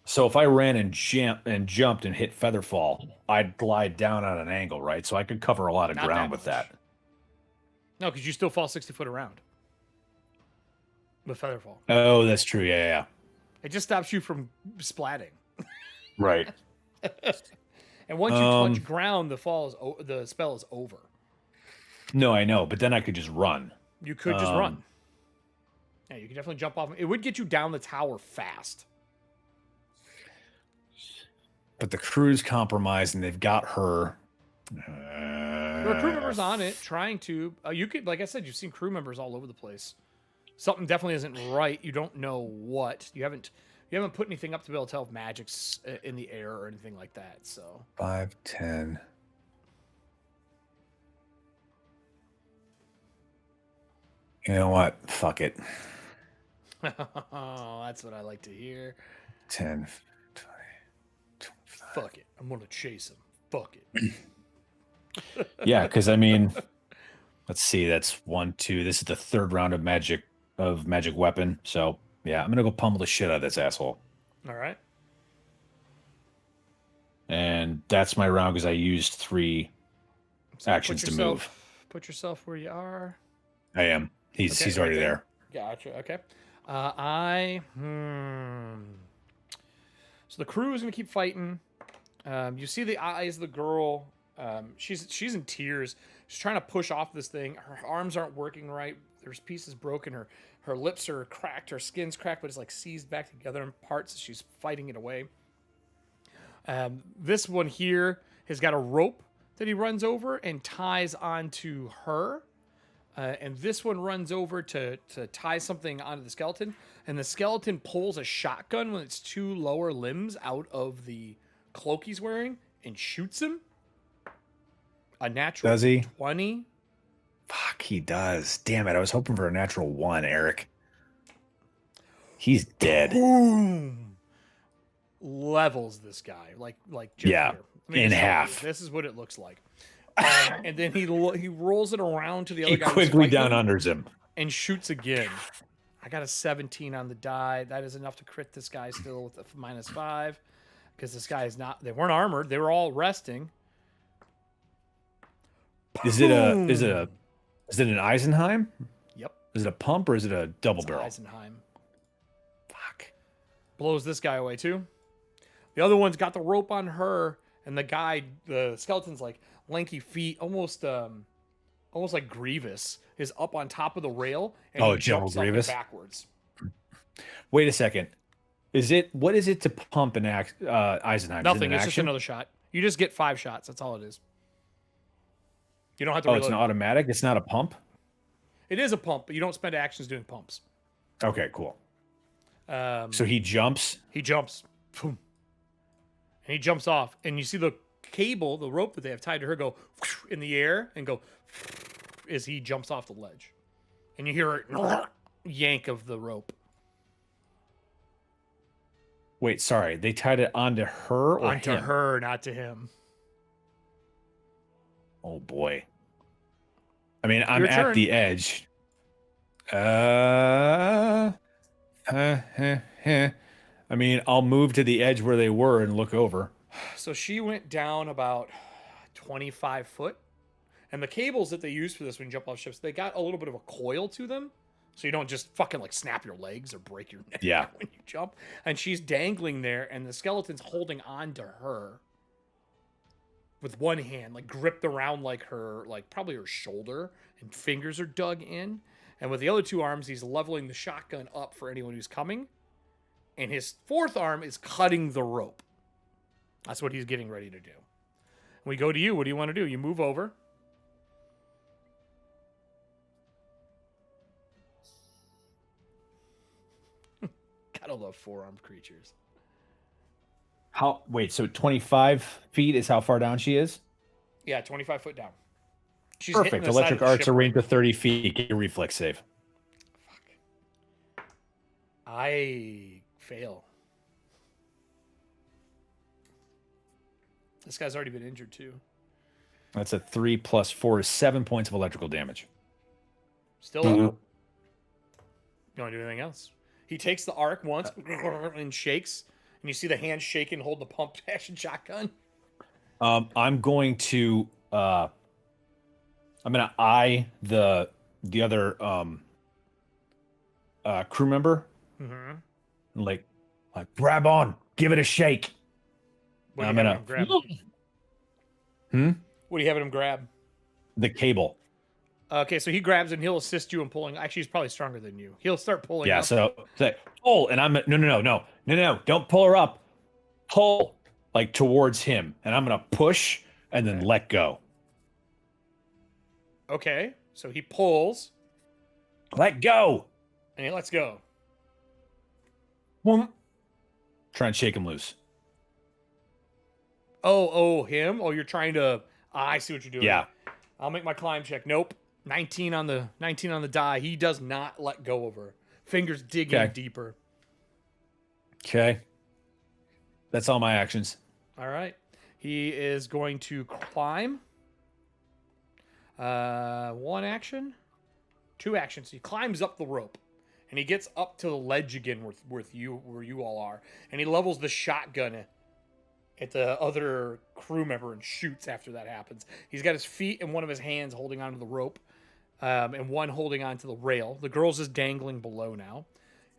So if I ran and jumped and hit featherfall, I'd glide down on an angle, right? So I could cover a lot of Not ground that with much. that. No, because you still fall 60 foot around with featherfall. Oh, that's true. Yeah. It just stops you from splatting. Right. And once you touch ground, the spell is over. No, I know, but then I could just run. You could just run. Yeah, you could definitely jump off. It would get you down the tower fast. But the crew's compromised, and they've got her. There are crew members on it trying to. You could, like I said, you've seen crew members all over the place. Something definitely isn't right. You don't know what. You haven't put anything up to be able to tell if magic's in the air or anything like that. So 5, 10. You know what? Fuck it. oh, that's what I like to hear. 10, 20, 25. Fuck it. I'm gonna chase him. Fuck it. Yeah, because I mean, let's see. That's 1, 2. This is the third round of magic weapon. So yeah, I'm gonna go pummel the shit out of this asshole. All right. And that's my round because I used 3 So actions to move. Put yourself where you are. I am. He's Okay, already right there. Gotcha. Okay. So the crew is gonna keep fighting. You see the eyes of the girl. She's in tears. She's trying to push off this thing. Her arms aren't working right. There's pieces broken. Her lips are cracked. Her skin's cracked, but it's like seized back together in parts. She's fighting it away. This one here has got a rope that he runs over and ties onto her. And this one runs over to tie something onto the skeleton. And the skeleton pulls a shotgun with its 2 lower limbs out of the cloak he's wearing and shoots him. A natural Does he? 20. Fuck, he does. Damn it. I was hoping for a natural 1, Eric. He's dead. Boom. Levels this guy. Like just Yeah, here. Let me in just show you. half. This is what it looks like. And then he rolls it around to the other He guy. who's quickly fighting him down unders him. and shoots again. I got a 17 on the die. That is enough to crit this guy still with a -5. Because this guy is not. They weren't armored. They were all resting. Is it an Eisenheim? Yep. Is it a pump or is it a double It's barrel? Eisenheim. Fuck. Blows this guy away too. The other one's got the rope on her, and the skeleton's like lanky feet, almost like Grievous, is up on top of the rail. And Oh, he General jumps up and Grievous? backwards. Wait a second. What is it to pump an Eisenheim? Nothing. Is it an It's just action? another shot. You just get 5 shots. That's all it is. You don't have to. Oh, reload. it's an automatic? It's not a pump? It is a pump, but you don't spend actions doing pumps. Okay, cool. So So he jumps. he jumps, boom, and he jumps off, and you see the cable, the rope that they have tied to her, go in the air and go as he jumps off the ledge, and you hear a yank of the rope Wait, sorry. They tied it onto her or onto him? her, not to him. Oh boy. I mean, I'm Your at turn. the edge. I mean, I'll move to the edge where they were and look over. So she went down about 25 foot, and the cables that they use for this when you jump off ships, they got a little bit of a coil to them, So you don't just fucking like snap your legs or break your neck Yeah. when you jump. And she's dangling there, and the skeleton's holding on to her with one hand, like gripped around like her, like probably her shoulder, and fingers are dug in. And with the other two arms, he's leveling the shotgun up for anyone who's coming. And his fourth arm is cutting the rope. That's what he's getting ready to do. We go to you. What do you want to do? You move over. Gotta love four-armed creatures. Wait, so 25 feet is how far down she is? Yeah, 25 foot down. She's Perfect. Electric arcs are range to 30 feet. Get your reflex save. Fuck. I fail. This guy's already been injured too. That's a 3 plus 4 is 7 points of electrical damage. Still up. You want to do anything else? He takes the arc once and shakes, and you see the hand shaking, hold the pump action shotgun. I'm going to eye the other crew member. Mm-hmm. Like grab on, give it a shake. What are you having him grab? What are you having him grab? The cable. Okay, so he grabs and he'll assist you in pulling. Actually, he's probably stronger than you. He'll start pulling. Yeah, up. so pull, and I'm no, don't pull her up. Pull like towards him, and I'm gonna push and then let go. Okay, so he pulls. Let go. And he lets go. Try and shake him loose. Oh, him? Oh, you're trying to. I see what you're doing. Yeah. I'll make my climb check. Nope. 19 on the die. He does not let go of her. Fingers digging deeper. Okay. That's all my actions. All right. He is going to climb. One action. Two actions. He climbs up the rope. And he gets up to the ledge again where you all are. And he levels the shotgun at the other crew member and shoots after that happens. He's got his feet and one of his hands holding onto the rope, and one holding onto the rail. The girl's just dangling below now,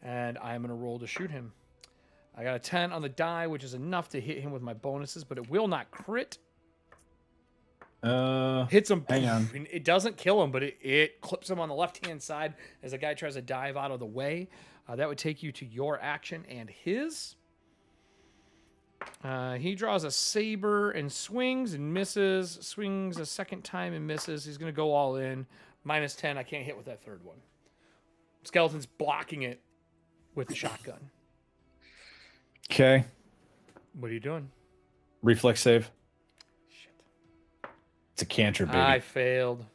and I'm going to roll to shoot him. I got a 10 on the die, which is enough to hit him with my bonuses, but it will not crit. Hits him. Hang on. It doesn't kill him, but it clips him on the left-hand side as the guy tries to dive out of the way. That would take you to your action and his. He draws a saber and swings and misses. Swings a second time and misses. He's going to go all in. Minus 10. I can't hit with that third one. Skeleton's blocking it with the shotgun. Okay. What are you doing? Reflex save. Shit. It's a cantrip, baby. I failed.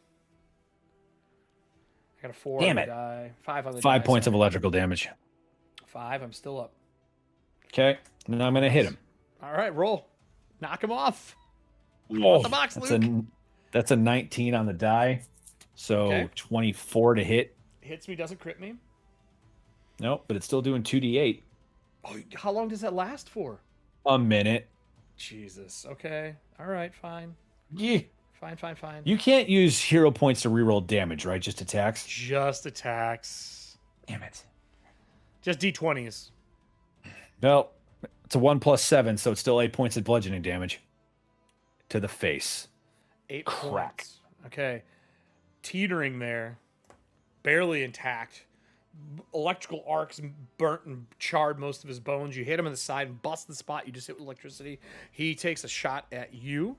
I got a 4 Damn on the it. die. 5 on the die. 5 points of electrical damage. 5. I'm still up. Okay. And I'm going to hit him. All right, roll. Knock him off. Oh, the box, Luke. That's a 19 on the die. So 24 to hit. Hits me, doesn't crit me. Nope, but it's still doing 2d8. Oh, how long does that last for? A minute. Jesus. Okay. All right, fine. Yeah. Fine. You can't use hero points to reroll damage, right? Just attacks? Just attacks. Damn it. Just D20s. No. It's a 1 plus 7, so it's still 8 points of bludgeoning damage. To the face. 8 Crack. points. Okay. Teetering there. Barely intact. Electrical arcs burnt and charred most of his bones. You hit him in the side and bust the spot you just hit with electricity. He takes a shot at you.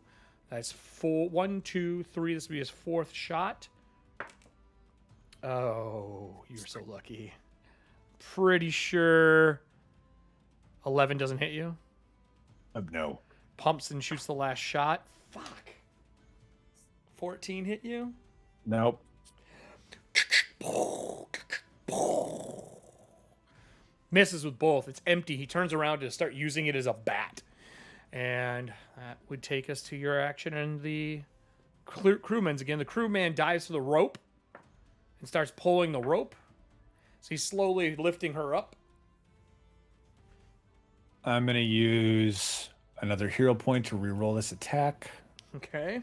That's 4. 1, 2, 3. This will be his 4th shot. Oh, you're so lucky. Pretty sure 11 doesn't hit you. No. Pumps and shoots the last shot. Fuck. 14 hit you? Nope. Misses with both. It's empty. He turns around to start using it as a bat. And that would take us to your action and the crewman's again. The crewman dives to the rope and starts pulling the rope. So he's slowly lifting her up. I'm going to use another hero point to reroll this attack. Okay.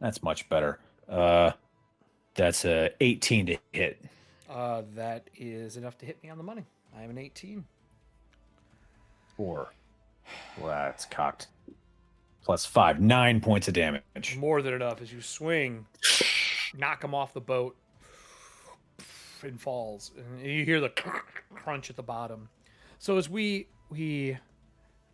That's much better. That's a 18 to hit. That is enough to hit me on the money. I am an 18. 4. Well, that's cocked. Plus 5, 9 points of damage. More than enough as you swing, knock him off the boat, and falls. And you hear the crunch at the bottom. So as we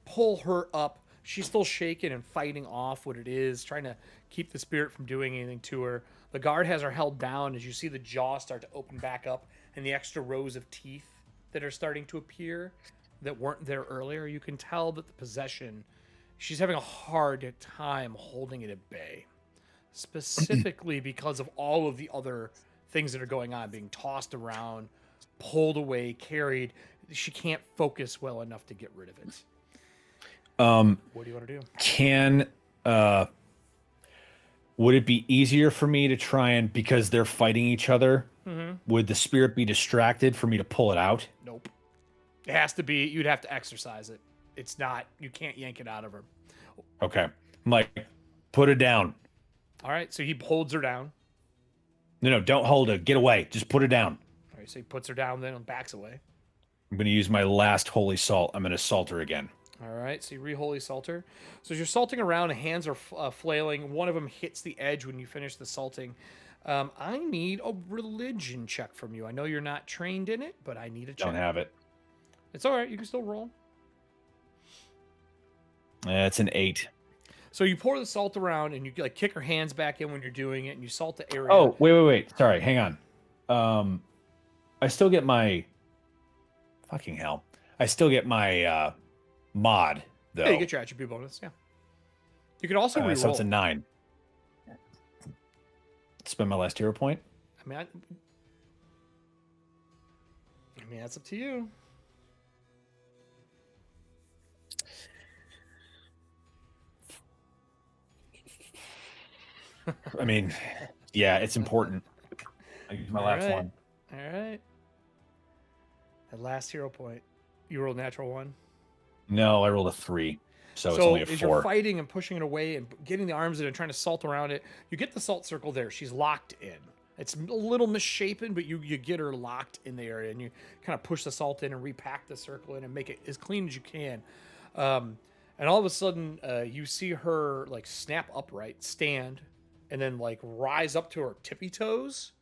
pull her up, she's still shaking and fighting off what it is, trying to keep the spirit from doing anything to her. The guard has her held down as you see the jaw start to open back up and the extra rows of teeth that are starting to appear that weren't there earlier. You can tell that the possession, she's having a hard time holding it at bay, specifically because of all of the other things that are going on, being tossed around, pulled away, carried. She can't focus well enough to get rid of it. What do you want to do? Would it be easier for me to try and, because they're fighting each other, would the spirit be distracted for me to pull it out? Nope. It has to be, you'd have to exercise it. It's not, you can't yank it out of her. Okay. I'm like, put it down. All right, so he holds her down. No, don't hold it. Get away. Just put it down. All right, so he puts her down, then backs away. I'm going to use my last holy salt. I'm going to salt her again. All right, so you re-holy salt her. So as you're salting around, hands are flailing. One of them hits the edge when you finish the salting. I need a religion check from you. I know you're not trained in it, but I need a check. Don't have it. It's all right. You can still roll. It's an 8. So you pour the salt around, and you like kick her hands back in when you're doing it, and you salt the area. Oh, wait. Sorry, hang on. I still get my... Fucking hell. I still get my mod, though. Yeah, you get your attribute bonus, yeah. You can also re-roll. So it's a 9. Spend my last hero point? I mean, that's up to you. I mean, yeah, it's important. I use my last one. All right. That last hero point. You rolled natural 1? No, I rolled a 3. So it's only a 4. As you're fighting and pushing it away and getting the arms in and trying to salt around it, you get the salt circle there. She's locked in. It's a little misshapen, but you get her locked in the area, and you kind of push the salt in and repack the circle in and make it as clean as you can. And all of a sudden, you see her like snap upright, stand, and then like rise up to her tippy toes.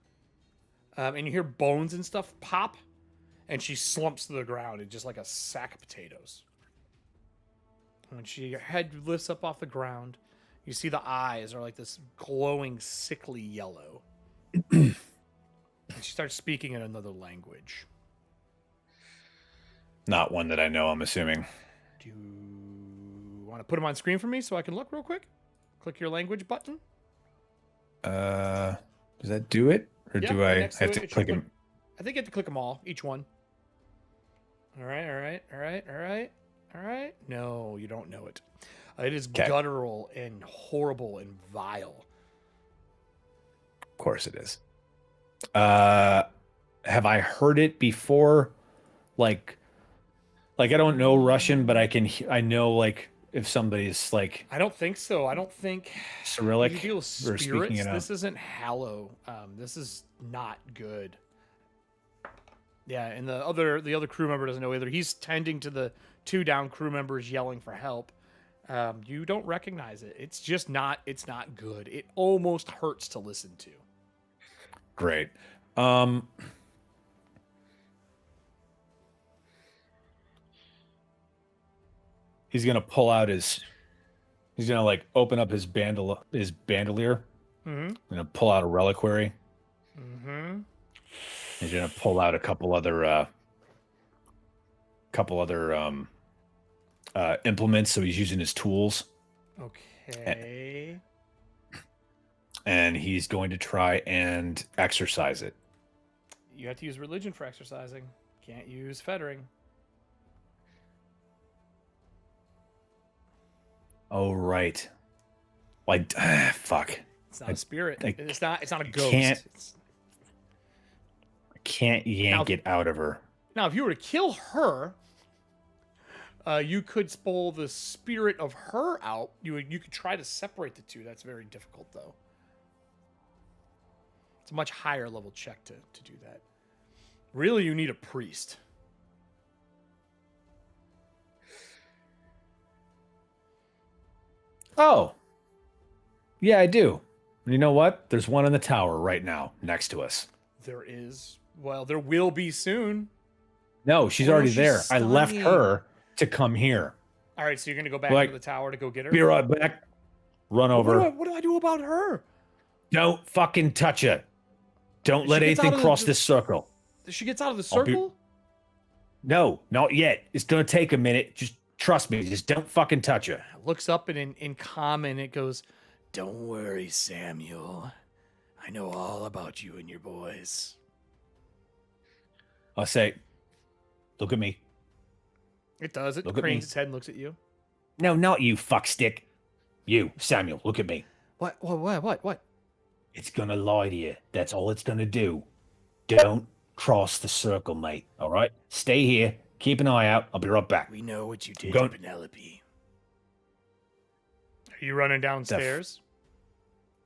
And you hear bones and stuff pop, and she slumps to the ground in just like a sack of potatoes. When her head lifts up off the ground, you see the eyes are like this glowing, sickly yellow. And she starts speaking in another language. Not one that I know, I'm assuming. Do you want to put them on screen for me so I can look real quick? Click your language button. Does that do it? Or do I have to click them? I think you have to click them all, each one. All right. No, you don't know it. It is guttural and horrible and vile. Of course it is. Have I heard it before? Like I don't know Russian, but I know like if somebody's like. I don't think so. I don't think Cyrillic. You deal with spirits. This isn't Hallow. This is not good. Yeah, and the other crew member doesn't know either. He's tending to the 2 down crew members yelling for help. You don't recognize it. It's just not. It's not good. It almost hurts to listen to. Great. He's gonna pull out his. He's gonna like open up his bandolier. Mm-hmm. Gonna pull out a reliquary. Mm-hmm. He's gonna pull out a couple other implements. So he's using his tools. Okay. And he's going to try and exercise it. You have to use religion for exercising. Can't use fettering. Oh right. Like fuck. It's not a spirit. It's not a ghost. I can't yank it out of her. Now, if you were to kill her, you could pull the spirit of her out. You could try to separate the two. That's very difficult, though. a much higher level check to do that. Really, you need a priest. Oh. Yeah, I do. You know what? There's one in the tower right now next to us. There is. Well, there will be soon. No, she's already there. I left her to come here. All right, so you're going to go back into the tower to go get her? Be right back. Run over. What do I do about her? Don't fucking touch her. Don't let anything cross this circle. She gets out of the circle? No, not yet. It's going to take a minute. Just trust me. Just don't fucking touch her. Looks up and in common it goes, "Don't worry, Samuel. I know all about you and your boys." I'll say, look at me. It does. It cranes its head and looks at you. No, not you, fuckstick. You, Samuel, look at me. What? It's gonna lie to you. That's all it's gonna do. Don't cross the circle, mate. All right? Stay here. Keep an eye out. I'll be right back. We know what you did to Penelope. Are you running downstairs?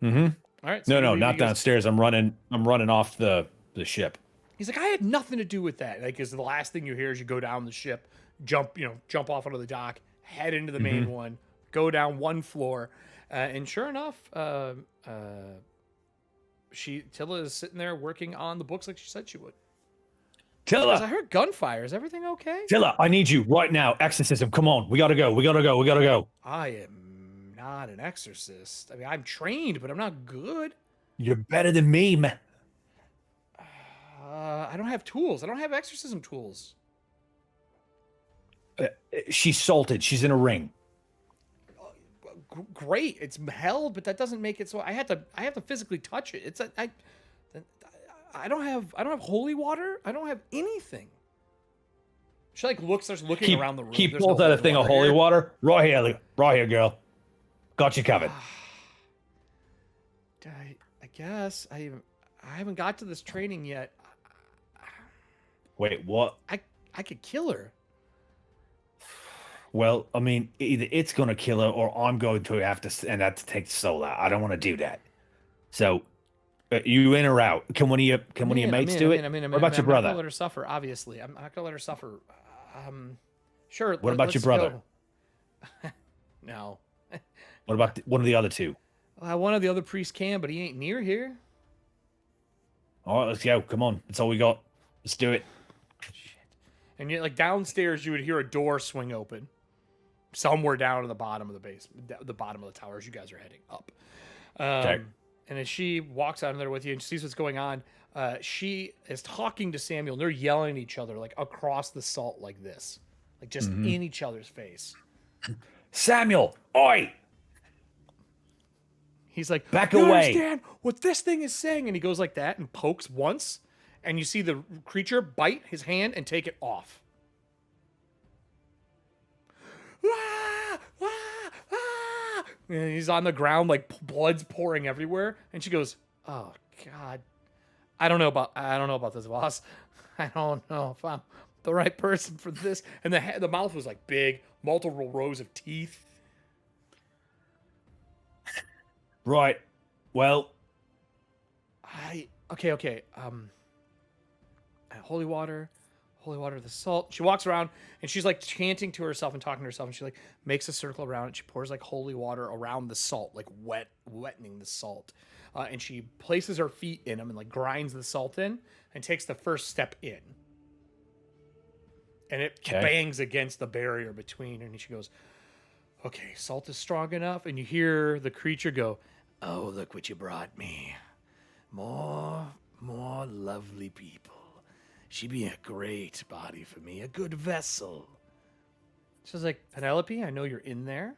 Mm-hmm. All right. So no, not downstairs. I'm running off the ship. He's like, I had nothing to do with that. Like, because the last thing you hear is you go down the ship, jump off onto the dock, head into the main one, go down one floor, and sure enough, Tilla is sitting there working on the books like she said she would. Tilla, I heard gunfire. Is everything okay? Tilla, I need you right now. Exorcism. Come on. We gotta go. I am not an exorcist. I mean, I'm trained, but I'm not good. You're better than me, man. I don't have tools. I don't have exorcism tools. She's salted. She's in a ring. Great. It's held, but that doesn't make it so I have to physically touch it. I don't have holy water. I don't have anything. She starts looking around the room. He pulls out a thing of holy water. Right here, girl. Got you covered. I guess I haven't got to this training yet. Wait, what? I could kill her. Well, I mean, either it's going to kill her or I'm going to have to take the soul out. I don't want to do that. So, you in or out? Can one of your mates do it? What about your brother? I'm not going to let her suffer, obviously. I'm not going to let her suffer. Sure. What about your brother? No. What about one of the other two? One of the other priests can, but he ain't near here. All right, let's go. Come on. That's all we got. Let's do it. Shit. And yet, downstairs, you would hear a door swing open. Somewhere down in the bottom of the basement, the bottom of the tower as you guys are heading up. Okay. And as she walks out in there with you and sees what's going on, she is talking to Samuel. And they're yelling at each other across the salt like this. Just in each other's face. Samuel, oi! He's like, back away. Understand what this thing is saying? And he goes like that and pokes once. And you see the creature bite his hand and take it off. And he's on the ground, blood's pouring everywhere. And she goes, "Oh God, I don't know about this, Voss. I don't know if I'm the right person for this." And the mouth was big, multiple rows of teeth. Right. Well, okay. Holy water, the salt. She walks around and she's chanting to herself and talking to herself, and she makes a circle around it. She pours holy water around the salt, wettening the salt. And she places her feet in them and grinds the salt in and takes the first step in. And it bangs against the barrier between her, and she goes, "Okay, salt is strong enough." And you hear the creature go, "Oh, look what you brought me. More lovely people. She'd be a great body for me, a good vessel." She's like, "Penelope, I know you're in there.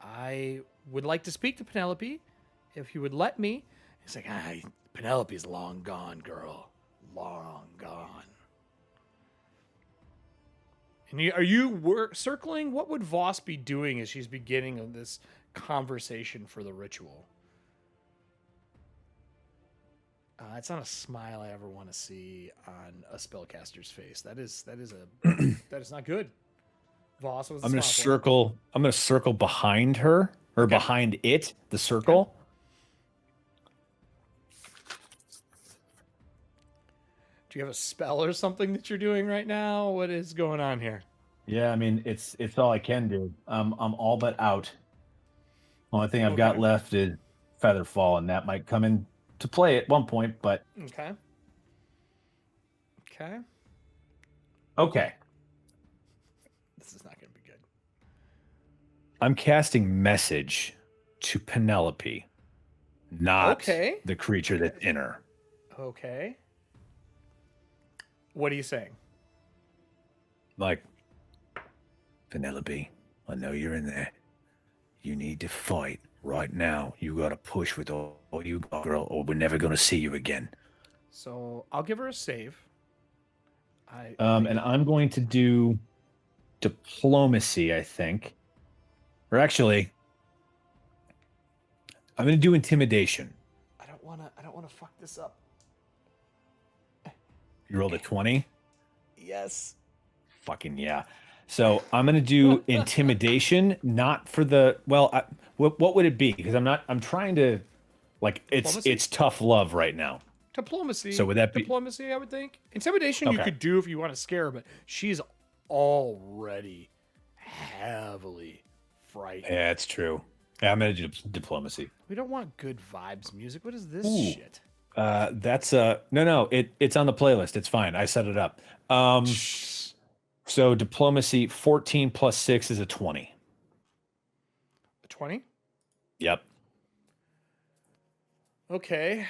I would like to speak to Penelope, if you would let me." He's like, "Penelope's long gone, girl. Long gone." And are you circling? What would Voss be doing as she's beginning this conversation for the ritual? It's not a smile I ever want to see on a spellcaster's face. That is not good. Voss was. I'm gonna circle behind her or behind it. The circle. Do you have a spell or something that you're doing right now? What is going on here? Yeah, I mean, it's all I can do. I'm all but out. Only thing I've got Okay. left is Featherfall, and that might come into play at one point, but Okay. Okay. okay. This is not going to be good. I'm casting message to Penelope, not the creature that's in her. Okay. What are you saying? Like, Penelope, I know you're in there. You need to fight right now. You got to push with all you got, girl, or we're never going to see you again. So I'll give her a save. And I'm going to do diplomacy, I think. Or actually, I'm going to do intimidation. I don't want to fuck this up. You rolled a 20? Yes. Fucking yeah. So I'm going to do intimidation, not for the, well, what would it be? Because I'm trying to, like, it's tough love right now. Diplomacy. So would that be diplomacy? I would think intimidation you could do if you want to scare her, but she's already heavily frightened. Yeah, it's true. Yeah, I'm gonna do diplomacy. We don't want good vibes music. What is this shit? That's no. It's on the playlist. It's fine. I set it up. So diplomacy 14 plus 6 is a 20. A 20? Yep. Okay.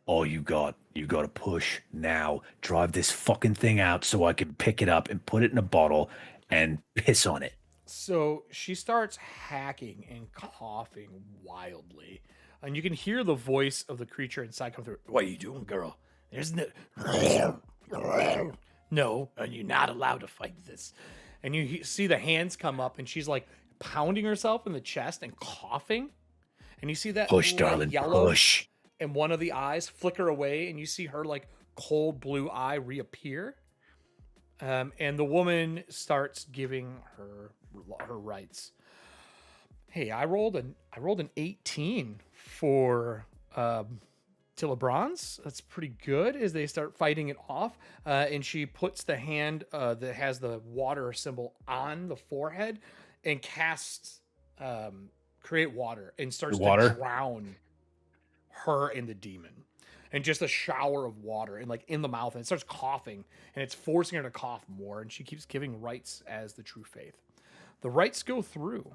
All you got to push now. Drive this fucking thing out so I can pick it up and put it in a bottle and piss on it. So she starts hacking and coughing wildly. And you can hear the voice of the creature inside come through. What are you doing, girl? There's no... No, and you're not allowed to fight this. And you see the hands come up, and she's like pounding herself in the chest and coughing. And you see that push, darling, yellow push. And one of the eyes flicker away, and you see her like cold blue eye reappear. And the woman starts giving her rights. Hey, I rolled an 18 for Tillabronze. That's pretty good as they start fighting it off. And she puts the hand that has the water symbol on the forehead and casts create water and starts to drown her and the demon. And just a shower of water and like in the mouth, and it starts coughing, and it's forcing her to cough more, and she keeps giving rites as the true faith. The rites go through,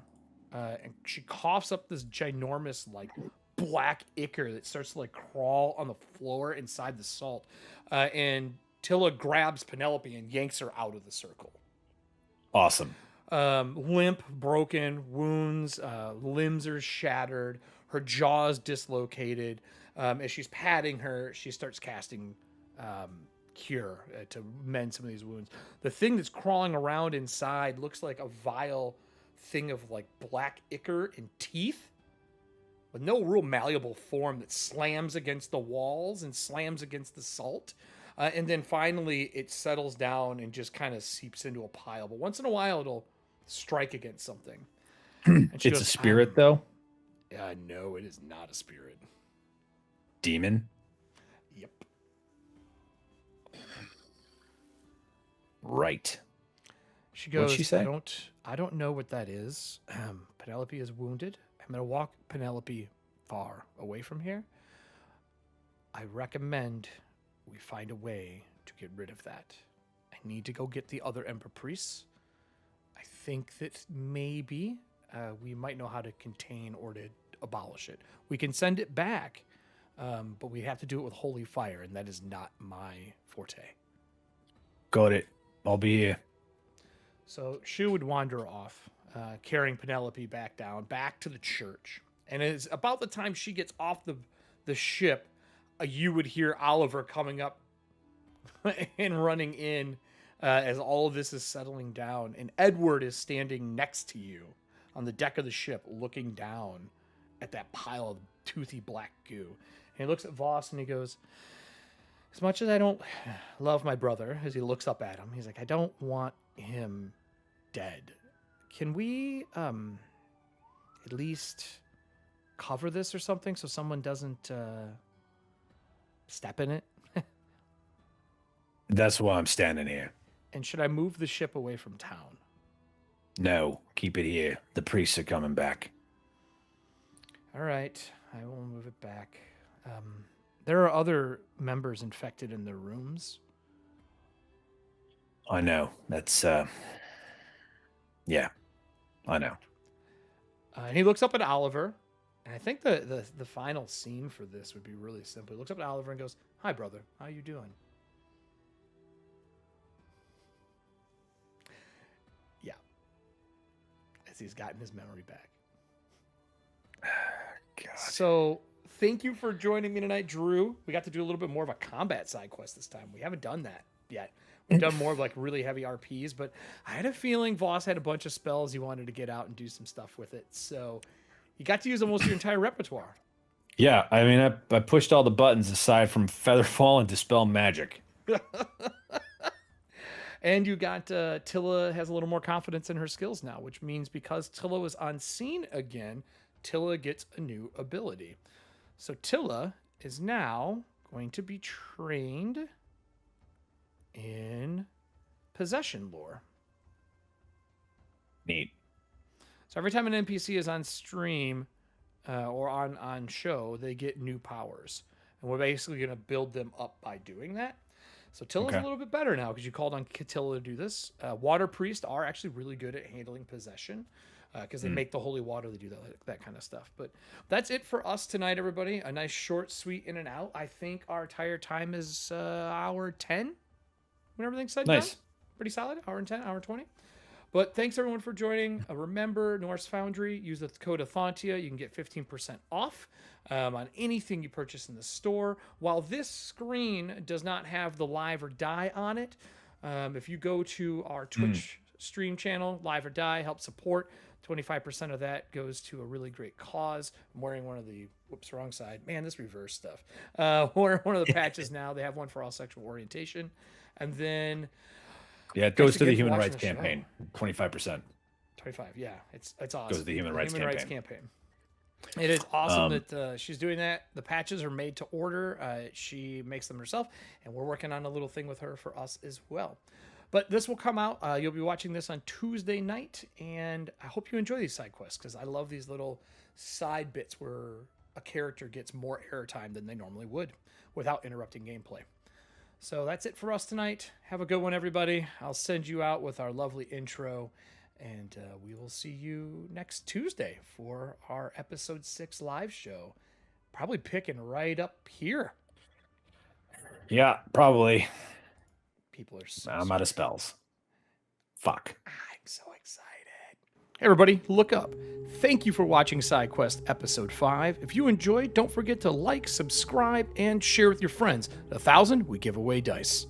and she coughs up this ginormous like black ichor that starts to like crawl on the floor inside the salt, and Tilla grabs Penelope and yanks her out of the circle. Awesome. Limp, broken, wounds, limbs are shattered, her jaw's dislocated. As she's patting her, she starts casting cure to mend some of these wounds. The thing that's crawling around inside looks like a vile thing of like black ichor and teeth with no real malleable form that slams against the walls and slams against the salt. And then finally it settles down and just kind of seeps into a pile. But once in a while it'll strike against something. It's goes, a spirit though? No, it is not a spirit. Demon? Yep. Right. She goes, What'd she say? I don't know what that is. Penelope is wounded. I'm going to walk Penelope far away from here. I recommend we find a way to get rid of that. I need to go get the other Emperor priests. I think that maybe we might know how to contain or to abolish it. We can send it back. But we have to do it with holy fire, and that is not my forte. Got it. I'll be here. So she would wander off, carrying Penelope back to the church. And it's about the time she gets off the ship, you would hear Oliver coming up and running in as all of this is settling down. And Edward is standing next to you on the deck of the ship, looking down at that pile of toothy black goo. And he looks at Voss and he goes, as much as I don't love my brother, as he looks up at him, he's like, I don't want him dead. Can we at least cover this or something so someone doesn't step in it? That's why I'm standing here. And should I move the ship away from town? No, keep it here. The priests are coming back. All right, I will move it back. There are other members infected in their rooms. I know. That's, yeah, I know. And he looks up at Oliver, and I think the final scene for this would be really simple. He looks up at Oliver and goes, "Hi, brother. How you doing?" Yeah. As he's gotten his memory back. God. So, thank you for joining me tonight, Drew. We got to do a little bit more of a combat side quest this time. We haven't done that yet. We've done more of like really heavy RPs, but I had a feeling Voss had a bunch of spells he wanted to get out and do some stuff with it. So you got to use almost your entire repertoire. Yeah, I mean, I pushed all the buttons aside from Featherfall and Dispel Magic. And you got Tilla has a little more confidence in her skills now, which means because Tilla is on scene again, Tilla gets a new ability. So Tilla is now going to be trained in possession lore. Neat. So every time an NPC is on stream or on show, they get new powers. And we're basically going to build them up by doing that. So Tilla's a little bit better now because you called on Tilla to do this. Water Priests are actually really good at handling possession because they make the holy water. They do that kind of stuff. But that's it for us tonight, everybody. A nice, short, sweet in and out. I think our entire time is hour 10 when everything's said and done. Pretty solid. Hour and 10, hour 20. But thanks, everyone, for joining. Remember, Norse Foundry, use the code ATHONTIA. You can get 15% off on anything you purchase in the store. While this screen does not have the live or die on it, if you go to our Twitch stream channel, live or die, help support, 25% of that goes to a really great cause. I'm wearing one of the, whoops, wrong side. Man, this reverse stuff. Wearing one of the patches now. They have one for all sexual orientation. And then... Yeah, it goes to the Human Rights Campaign. 25%. 25, yeah. It's awesome. Goes to the Human Rights Campaign. It is awesome that she's doing that. The patches are made to order. She makes them herself, and we're working on a little thing with her for us as well. But this will come out. You'll be watching this on Tuesday night, and I hope you enjoy these side quests because I love these little side bits where a character gets more airtime than they normally would without interrupting gameplay. So that's it for us tonight. Have a good one, everybody. I'll send you out with our lovely intro, and we will see you next Tuesday for our episode 6 live show. Probably picking right up here. Yeah, probably. People are so I'm out of spells. Fuck. I'm so excited. Hey everybody, look up. Thank you for watching SideQuest Episode 5. If you enjoyed, don't forget to like, subscribe, and share with your friends. At 1,000, we give away dice.